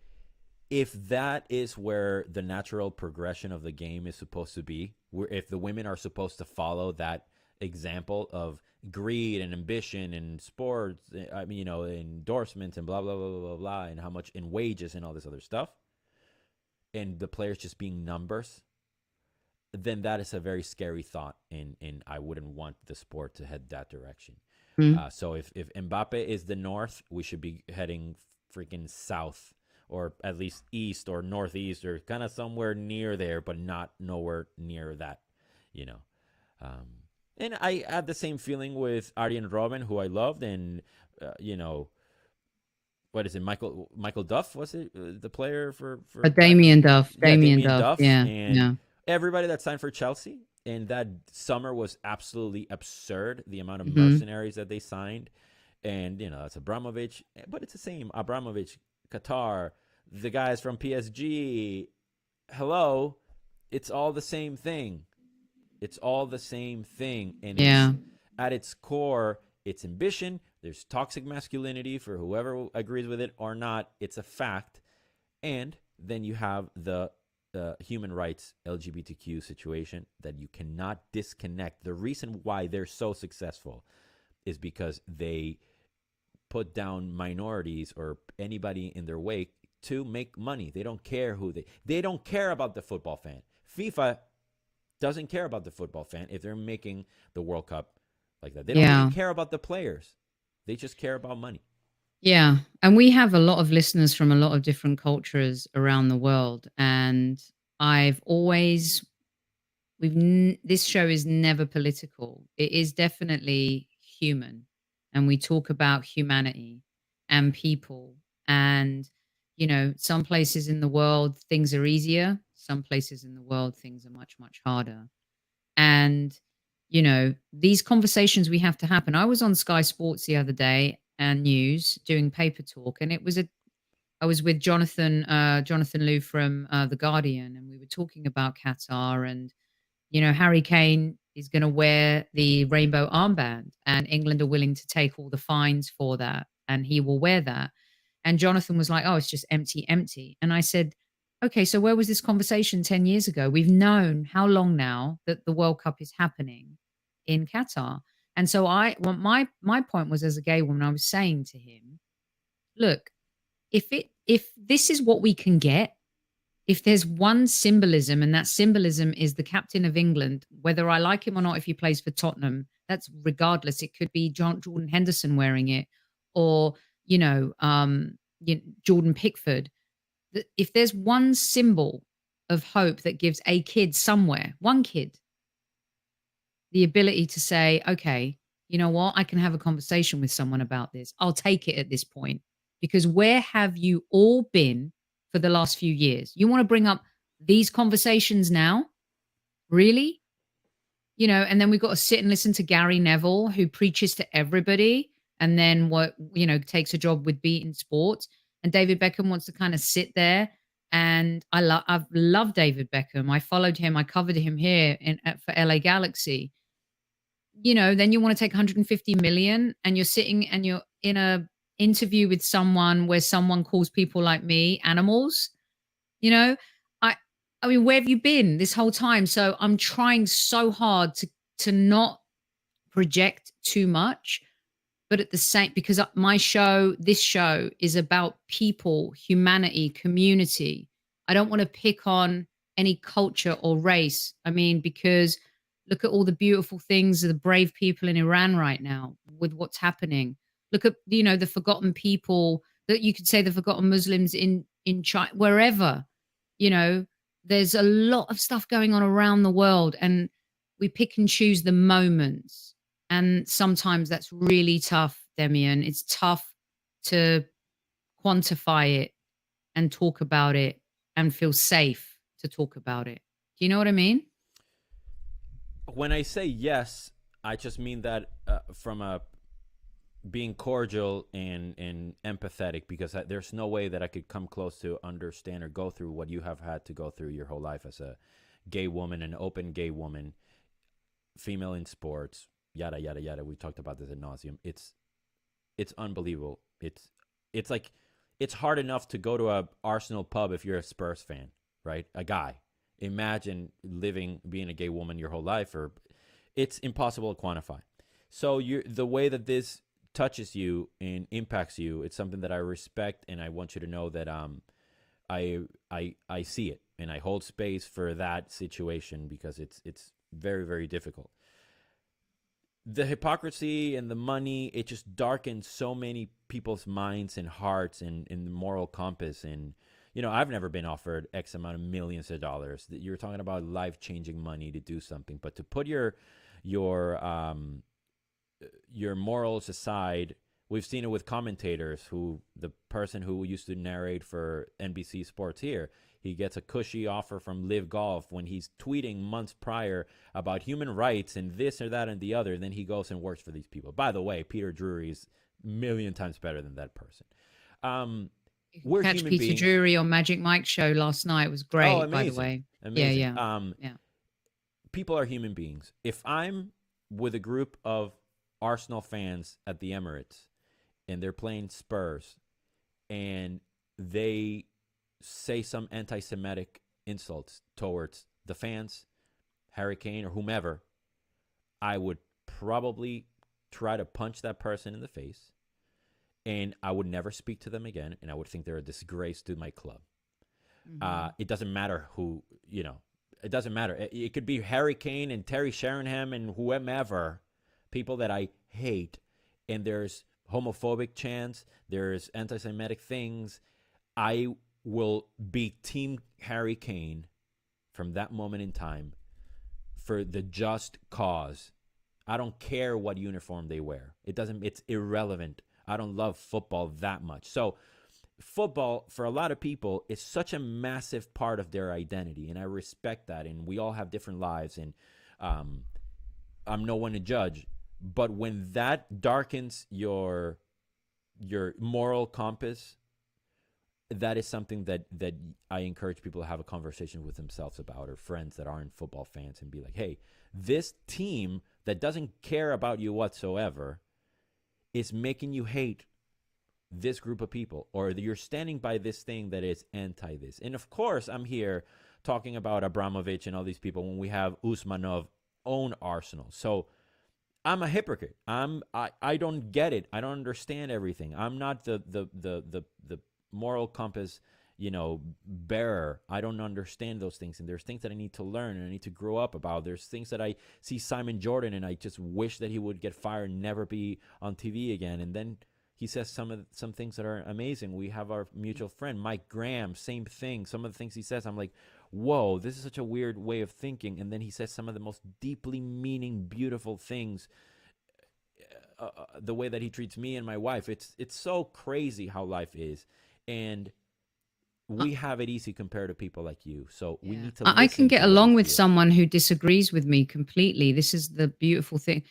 if that is where the natural progression of the game is supposed to be, where if the women are supposed to follow that example of greed and ambition and sports, I mean, endorsements and blah, blah, blah, blah, blah, blah, and how much in wages and all this other stuff, and the players just being numbers, then that is a very scary thought, and I wouldn't want the sport to head that direction. So if Mbappe is the north, we should be heading freaking south, or at least east or northeast, or kind of somewhere near there, but not nowhere near that, And I had the same feeling with Arjen Robben, who I loved, and what is it? Michael Duff, was it the player for Damian Duff? Yeah, Damian Duff. Yeah, and everybody that signed for Chelsea, and that summer was absolutely absurd. The amount of mercenaries that they signed, and that's Abramovich, but it's the same Abramovich, Qatar, the guys from PSG. Hello, it's all the same thing. It's all the same thing. And at its core, it's ambition. There's toxic masculinity for whoever agrees with it or not. It's a fact. And then you have the human rights LGBTQ situation that you cannot disconnect. The reason why they're so successful is because they put down minorities or anybody in their wake to make money. They don't care they don't care about the football fan. FIFA doesn't care about the football fan if they're making the World Cup like that. They don't even care about the players. They just care about money. Yeah. And we have a lot of listeners from a lot of different cultures around the world. And this show is never political. It is definitely human. And we talk about humanity and people. And, some places in the world, things are easier. Some places in the world, things are much, much harder. And, these conversations we have to happen. I was on Sky Sports the other day and news doing paper talk, and it was I was with Jonathan Liu from The Guardian, and we were talking about Qatar, and Harry Kane is going to wear the rainbow armband, and England are willing to take all the fines for that, and he will wear that. And Jonathan was like, "Oh, it's just empty, empty." And I said, "Okay, so where was this conversation 10 years ago? We've known how long now that the World Cup is happening in Qatar." And so my point was, as a gay woman, I was saying to him, "Look, if this is what we can get, if there's one symbolism, and that symbolism is the captain of England, whether I like him or not, if he plays for Tottenham, that's regardless. It could be Jordan Henderson wearing it, or Jordan Pickford. If there's one symbol of hope that gives a kid somewhere, one kid, the ability to say, okay, you know what, I can have a conversation with someone about this. I'll take it at this point, because where have you all been for the last few years? You want to bring up these conversations now? Really? And then we've got to sit and listen to Gary Neville, who preaches to everybody, and then takes a job with Beatin Sports. And David Beckham wants to kind of sit there. And I've loved David Beckham. I followed him. I covered him here for LA Galaxy. Then you want to take 150 million, and you're sitting and you're in a interview with someone where someone calls people like me animals. I mean, where have you been this whole time? So I'm trying so hard to not project too much, but at the same, because this show is about people, humanity, community. I don't want to pick on any culture or race. I mean, because look at all the beautiful things of the brave people in Iran right now with what's happening. Look at, the forgotten people, that you could say the forgotten Muslims in China, wherever, there's a lot of stuff going on around the world, and we pick and choose the moments. And sometimes that's really tough, Demian. It's tough to quantify it and talk about it and feel safe to talk about it. Do you know what I mean? When I say yes, I just mean that from a being cordial and empathetic, because there's no way that I could come close to understand or go through what you have had to go through your whole life as a gay woman, an open gay woman, female in sports, yada, yada, yada. We talked about this ad nauseum. It's unbelievable. It's like, it's hard enough to go to a Arsenal pub if you're a Spurs fan, right? A guy. Imagine being a gay woman your whole life, or it's impossible to quantify. So the way that this touches you and impacts you, it's something that I respect, and I want you to know that I see it, and I hold space for that situation, because it's very, very difficult. The hypocrisy and the money, it just darkens so many people's minds and hearts and the moral compass. And I've never been offered X amount of millions of dollars. You're talking about life-changing money to do something, but to put your morals aside, we've seen it with commentators. The person who used to narrate for NBC Sports here, he gets a cushy offer from Live Golf when he's tweeting months prior about human rights and this or that and the other. Then he goes and works for these people. By the way, Peter Drury is a million times better than that person. We're catch human Peter beings. Drury on Magic Mike's show last night. It was great, by the way. Amazing. Yeah. People are human beings. If I'm with a group of Arsenal fans at the Emirates and they're playing Spurs and they say some anti-Semitic insults towards the fans, Harry Kane or whomever, I would probably try to punch that person in the face, and I would never speak to them again, and I would think they're a disgrace to my club. Mm-hmm. It doesn't matter who, it doesn't matter. It could be Harry Kane and Terry Sheringham and whomever, people that I hate, and there's homophobic chants, there's anti-Semitic things. I will be Team Harry Kane from that moment in time for the just cause. I don't care what uniform they wear. It's irrelevant. I don't love football that much. So football, for a lot of people, is such a massive part of their identity, and I respect that, and we all have different lives, and I'm no one to judge. But when that darkens your moral compass, that is something that I encourage people to have a conversation with themselves about, or friends that aren't football fans, and be like, hey, this team that doesn't care about you whatsoever is making you hate this group of people, or you're standing by this thing that is anti this. And of course, I'm here talking about Abramovich and all these people when we have Usmanov own Arsenal. So I'm a hypocrite. I don't get it. I don't understand everything. I'm not the moral compass, bearer. I don't understand those things. And there's things that I need to learn and I need to grow up about. There's things that I see Simon Jordan and I just wish that he would get fired and never be on TV again. And then he says some things that are amazing. We have our mutual friend, Mike Graham, same thing. Some of the things he says, I'm like, whoa, this is such a weird way of thinking. And then he says some of the most deeply meaning, beautiful things. The way that he treats me and my wife, it's so crazy how life is. And we have it easy compared to people like you. So we need to I can get along with someone who disagrees with me completely. This is the beautiful thing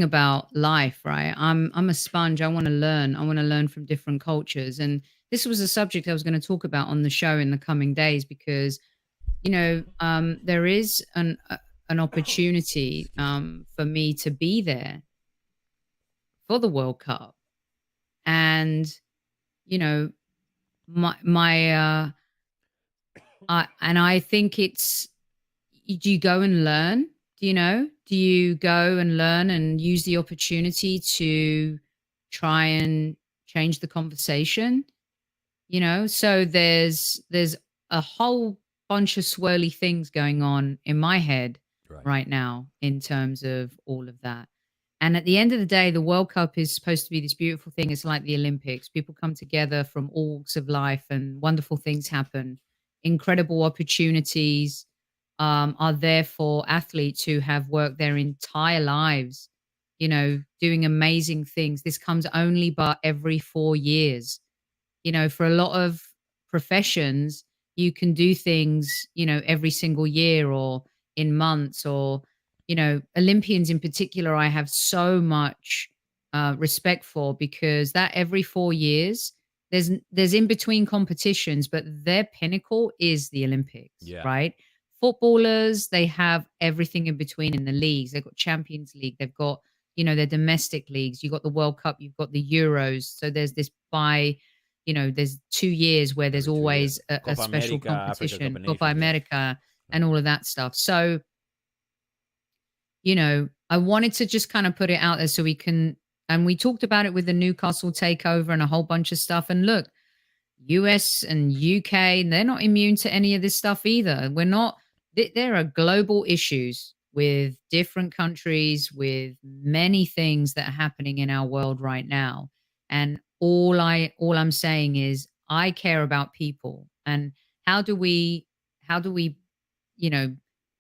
about life, right? I'm a sponge. I want to learn. I want to learn from different cultures. And this was a subject I was going to talk about on the show in the coming days, because there is an opportunity for me to be there for the World Cup. And I think it's, do you go and learn? Do you go and learn and use the opportunity to try and change the conversation? So there's a whole bunch of swirly things going on in my head right now in terms of all of that. And at the end of the day, the World Cup is supposed to be this beautiful thing. It's like the Olympics. People come together from all walks of life and wonderful things happen. Incredible opportunities are there for athletes who have worked their entire lives, doing amazing things. This comes only but every 4 years. For a lot of professions, you can do things, every single year or in months, or Olympians in particular, I have so much respect for, because that every 4 years, there's in between competitions, but their pinnacle is the Olympics, right? Footballers, they have everything in between in the leagues. They've got Champions League, they've got, their domestic leagues. You've got the World Cup, you've got the Euros. So there's this there's 2 years where there's always a special America, competition, Copa America, and all of that stuff. So, I wanted to just kind of put it out there so we can, and we talked about it with the Newcastle takeover and a whole bunch of stuff. And look, US and UK, they're not immune to any of this stuff either. There are global issues with different countries, with many things that are happening in our world right now. And all I'm saying is I care about people, and how do we,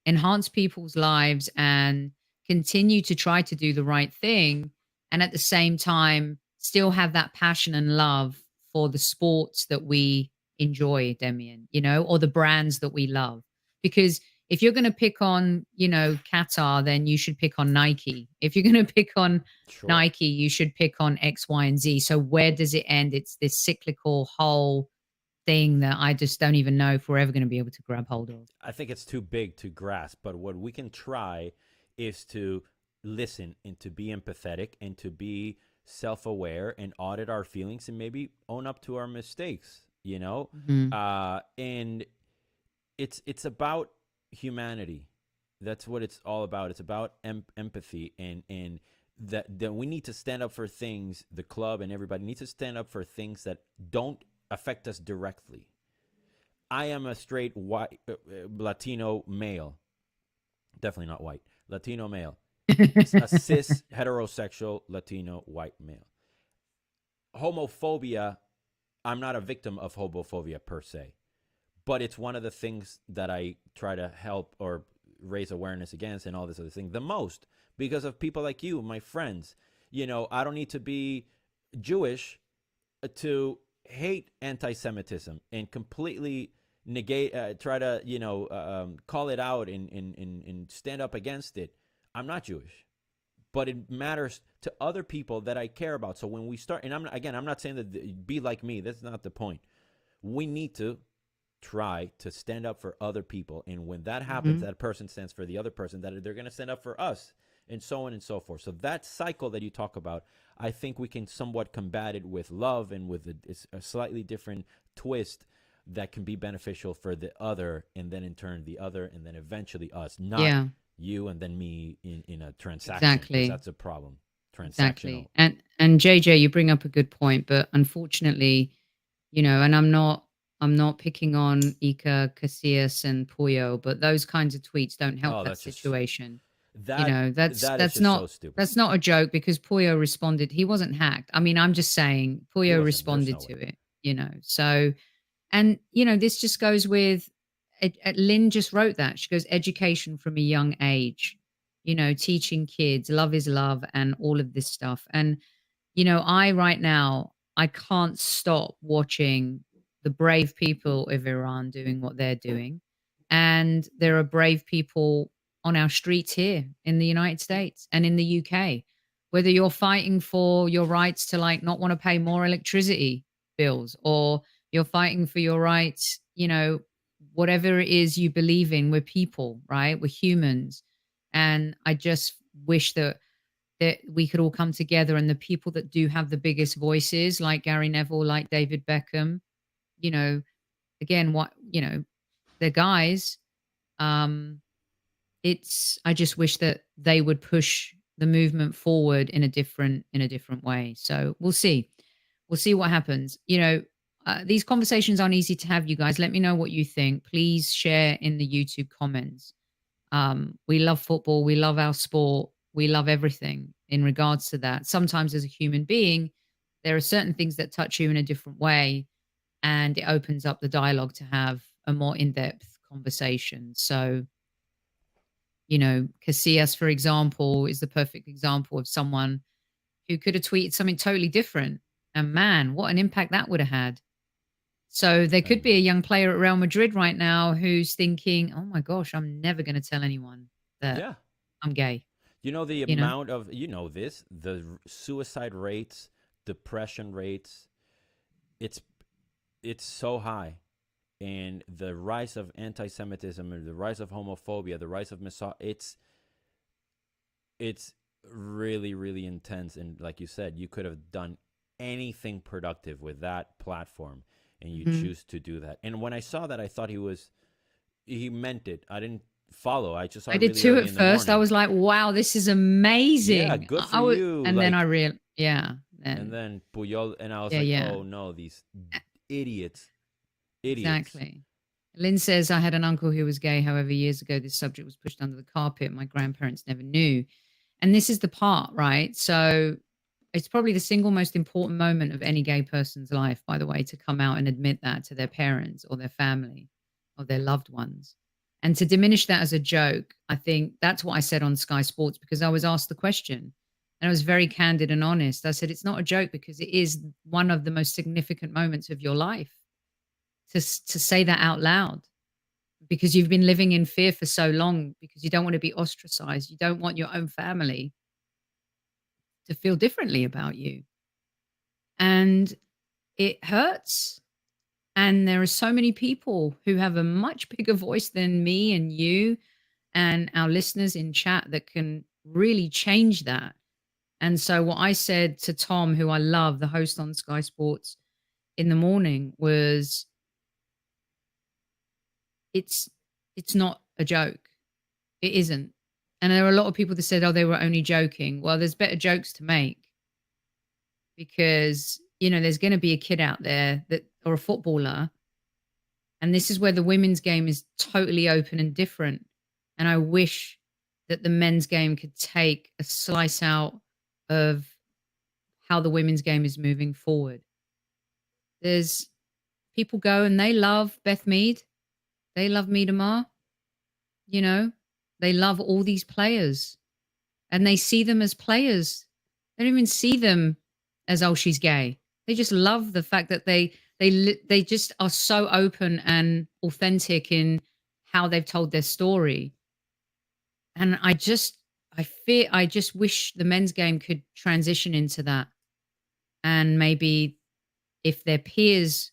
enhance people's lives and continue to try to do the right thing, and at the same time still have that passion and love for the sports that we enjoy, Demian, or the brands that we love. Because if you're going to pick on, Qatar, then you should pick on Nike. If you're going to pick on Nike, you should pick on X, Y, and Z. So where does it end? It's this cyclical whole thing that I just don't even know if we're ever going to be able to grab hold of. I think it's too big to grasp, but what we can try is to listen and to be empathetic and to be self-aware and audit our feelings and maybe own up to our mistakes, Mm-hmm. And it's about humanity. That's what it's all about. It's about empathy, and that we need to stand up for things. The club and everybody needs to stand up for things that don't affect us directly. I am a straight white Latino male, definitely not white, Latino male, a cis heterosexual Latino white male. Homophobia, I'm not a victim of homophobia per se, but it's one of the things that I try to help or raise awareness against and all this other thing the most, because of people like you, my friends. I don't need to be Jewish to hate anti-Semitism and completely negate, try to, call it out and stand up against it. I'm not Jewish, but it matters to other people that I care about. So when we start, and I'm not saying that be like me. That's not the point. we need to try to stand up for other people. And when that happens, Mm-hmm. that person stands for the other person, that they're going to stand up for us, and so on and so forth. So that cycle that you talk about, I think we can somewhat combat it with love and with a slightly different twist that can be beneficial for the other, and then in turn the other, and then eventually us, not Yeah, you and then me in a transaction, because exactly. that's a problem. Transactional. Exactly. And JJ, you bring up a good point, but unfortunately, and I'm not picking on Iker Casillas and Puyo, but those kinds of tweets don't help Oh, that that's just situation. that That's that is that's just so not stupid. that's not a joke because Puyo responded. He wasn't hacked. I mean, I'm just saying He Puyo wasn't. There's responded no way. to it. So, and this just goes with Lynn just wrote that. She goes, education from a young age, teaching kids love is love and all of this stuff. And I right now, I can't stop watching the brave people of Iran doing what they're doing. And there are brave people on our streets here in the United States and in the UK. Whether you're fighting for your rights to like not want to pay more electricity bills, or you're fighting for your rights, whatever it is you believe in, we're people, right? We're humans. And I just wish that we could all come together, and the people that do have the biggest voices, like Gary Neville, like David Beckham, you know, again, they're guys. Um, I just wish that they would push the movement forward in a different way. So we'll see what happens. These conversations aren't easy to have. You guys, let me know what you think. Please share in the YouTube comments. We love football. We love our sport. We love everything in regards to that. Sometimes, as a human being, there are certain things that touch you in a different way, and it opens up the dialogue to have a more in depth conversation. So, Casillas, for example, is the perfect example of someone who could have tweeted something totally different. And man, what an impact that would have had. So there could And be a young player at Real Madrid right now who's thinking, "Oh my gosh, I'm never going to tell anyone that yeah, I'm gay." the You know? amount of the suicide rates, depression rates, it's so high, and the rise of anti-Semitism, and the rise of homophobia, the rise of it's really, really intense. And like you said, you could have done anything productive with that platform, and you Mhm. choose to do that. And when I saw that, I thought he meant it. I didn't follow. I just saw I it did really too early at in the first. I morning. was like, "Wow, this is Yeah, amazing." good I for was, you. and then I Like, real yeah, and then then Puyol, and I was yeah, like, yeah. oh no, these idiots, idiots. Exactly. Lynn says, I had an uncle who was gay. However, years ago, this subject was pushed under the carpet. My grandparents never knew. And this is the part, right? So it's probably the single most important moment of any gay person's life, by the way, to come out and admit that to their parents or their family or their loved ones. And to diminish that as a joke, I think that's what I said on Sky Sports, because I was asked the question and I was very candid and honest. I said, it's not a joke because it is one of the most significant moments of your life to say that out loud, because you've been living in fear for so long, because you don't want to be ostracized. You don't want your own family to feel differently about you. And it hurts. And there are so many people who have a much bigger voice than me and you and our listeners in chat that can really change that. And so what I said to Tom, who I love, the host on Sky Sports in the morning, was it's it's not a joke. It isn't. And there are a lot of people that said, "Oh, they were only joking." Well, there's better jokes to make, because, there's going to be a kid out there that, or a footballer, and this is where the women's game is totally open and different. And I wish that the men's game could take a slice out of how the women's game is moving forward. There's people go and they love Beth Mead. They love Miedemar, you know, they love all these players and they see them as players. They don't even see them as, oh, she's gay. They just love the fact that they just are so open and authentic in how they've told their story. And I just wish the men's game could transition into that. And maybe if their peers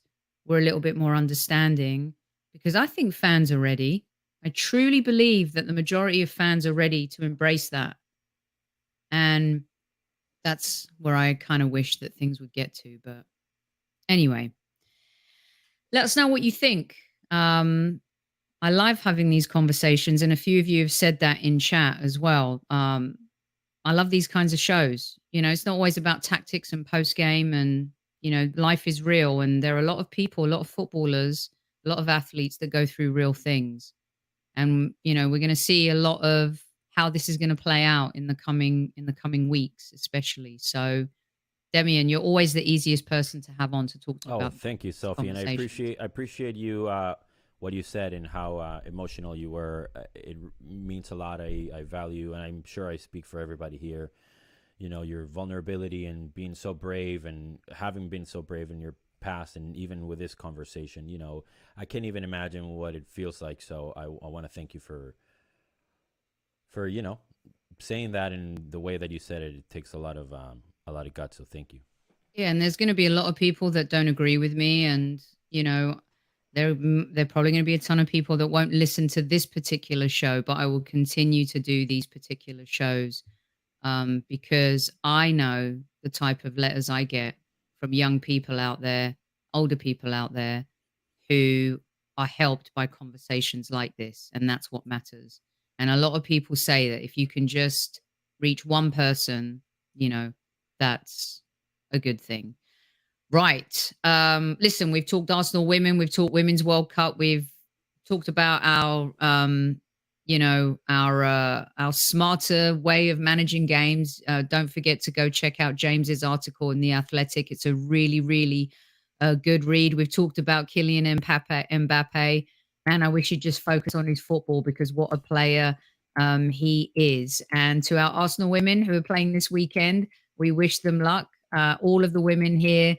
were a little bit more understanding, because I think fans are ready. I truly believe that the majority of fans are ready to embrace that. And that's where I kind of wish that things would get to. But anyway, let us know what you think. I love having these conversations, and a few of you have said that in chat as well. I love these kinds of shows. You know, it's not always about tactics and post game, and you know, life is real, and there are a lot of people, a lot of footballers, a lot of athletes that go through real things. And you know, we're going to see a lot of how this is going to play out in the coming weeks, especially. So, Demian, you're always the easiest person to have on to talk to about. Thank you, Sophie, and I appreciate you what you said and how emotional you were. It means a lot. I value, and I'm sure I speak for everybody here. You know, your vulnerability and being so brave, and having been so brave in your past, and even with this conversation, you know, I can't even imagine what it feels like. So I want to thank you for you know, saying that in the way that you said it. It takes a lot of guts. So thank you. Yeah, and there's going to be a lot of people that don't agree with me, and you know, there probably going to be a ton of people that won't listen to this particular show, but I will continue to do these particular shows because I know the type of letters I get from young people out there, older people out there who are helped by conversations like this, and that's what matters. And a lot of people say that if you can just reach one person, you know, that's a good thing. Right. Listen, we've talked Arsenal women, we've talked Women's World Cup, we've talked about our our smarter way of managing games. Don't forget to go check out James's article in The Athletic. It's a really, really good read. We've talked about Kylian Mbappe, and I wish he'd just focus on his football, because what a player he is. And to our Arsenal women who are playing this weekend, we wish them luck. All of the women here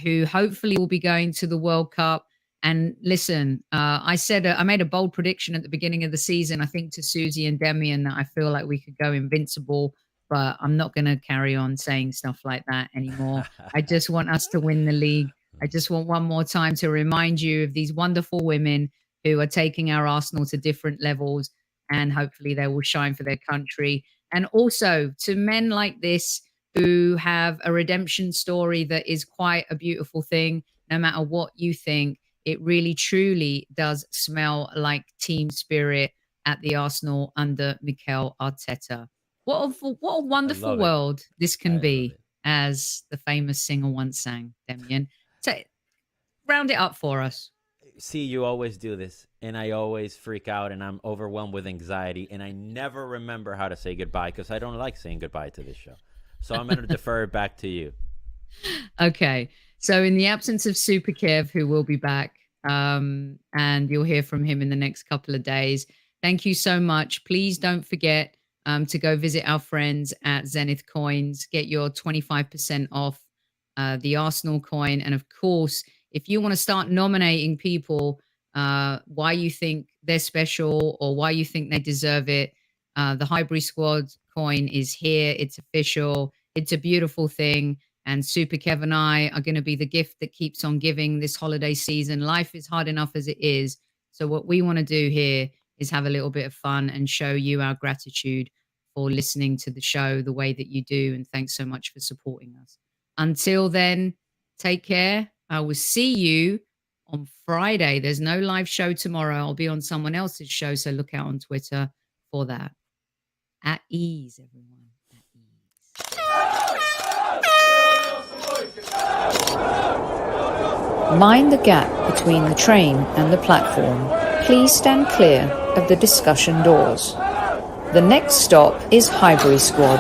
who hopefully will be going to the World Cup. And listen, I made a bold prediction at the beginning of the season, I think to Susie and Demian, that I feel like we could go invincible, but I'm not going to carry on saying stuff like that anymore. I just want us to win the league. I just want one more time to remind you of these wonderful women who are taking our Arsenal to different levels, and hopefully they will shine for their country. And also to men like this who have a redemption story that is quite a beautiful thing, no matter what you think. It really, truly does smell like team spirit at the Arsenal under Mikel Arteta. What a wonderful world this can be, as the famous singer once sang, Demian. So round it up for us. See, you always do this, and I always freak out, and I'm overwhelmed with anxiety, and I never remember how to say goodbye because I don't like saying goodbye to this show. So I'm going to defer it back to you. Okay. So in the absence of Super Kev, who will be back, and you'll hear from him in the next couple of days. Thank you so much. Please don't forget to go visit our friends at ZENITH Coins. Get your 25% off the Arsenal coin. And of course, if you want to start nominating people, why you think they're special or why you think they deserve it, the Highbury Squad coin is here. It's official. It's a beautiful thing. And Super Kev and I are going to be the gift that keeps on giving this holiday season. Life is hard enough as it is. So what we want to do here is have a little bit of fun and show you our gratitude for listening to the show the way that you do. And thanks so much for supporting us. Until then, take care. I will see you on Friday. There's no live show tomorrow. I'll be on someone else's show. So look out on Twitter for that. At ease, everyone. At ease. Mind the gap between the train and the platform. Please stand clear of the discussion doors. The next stop is Highbury Squad.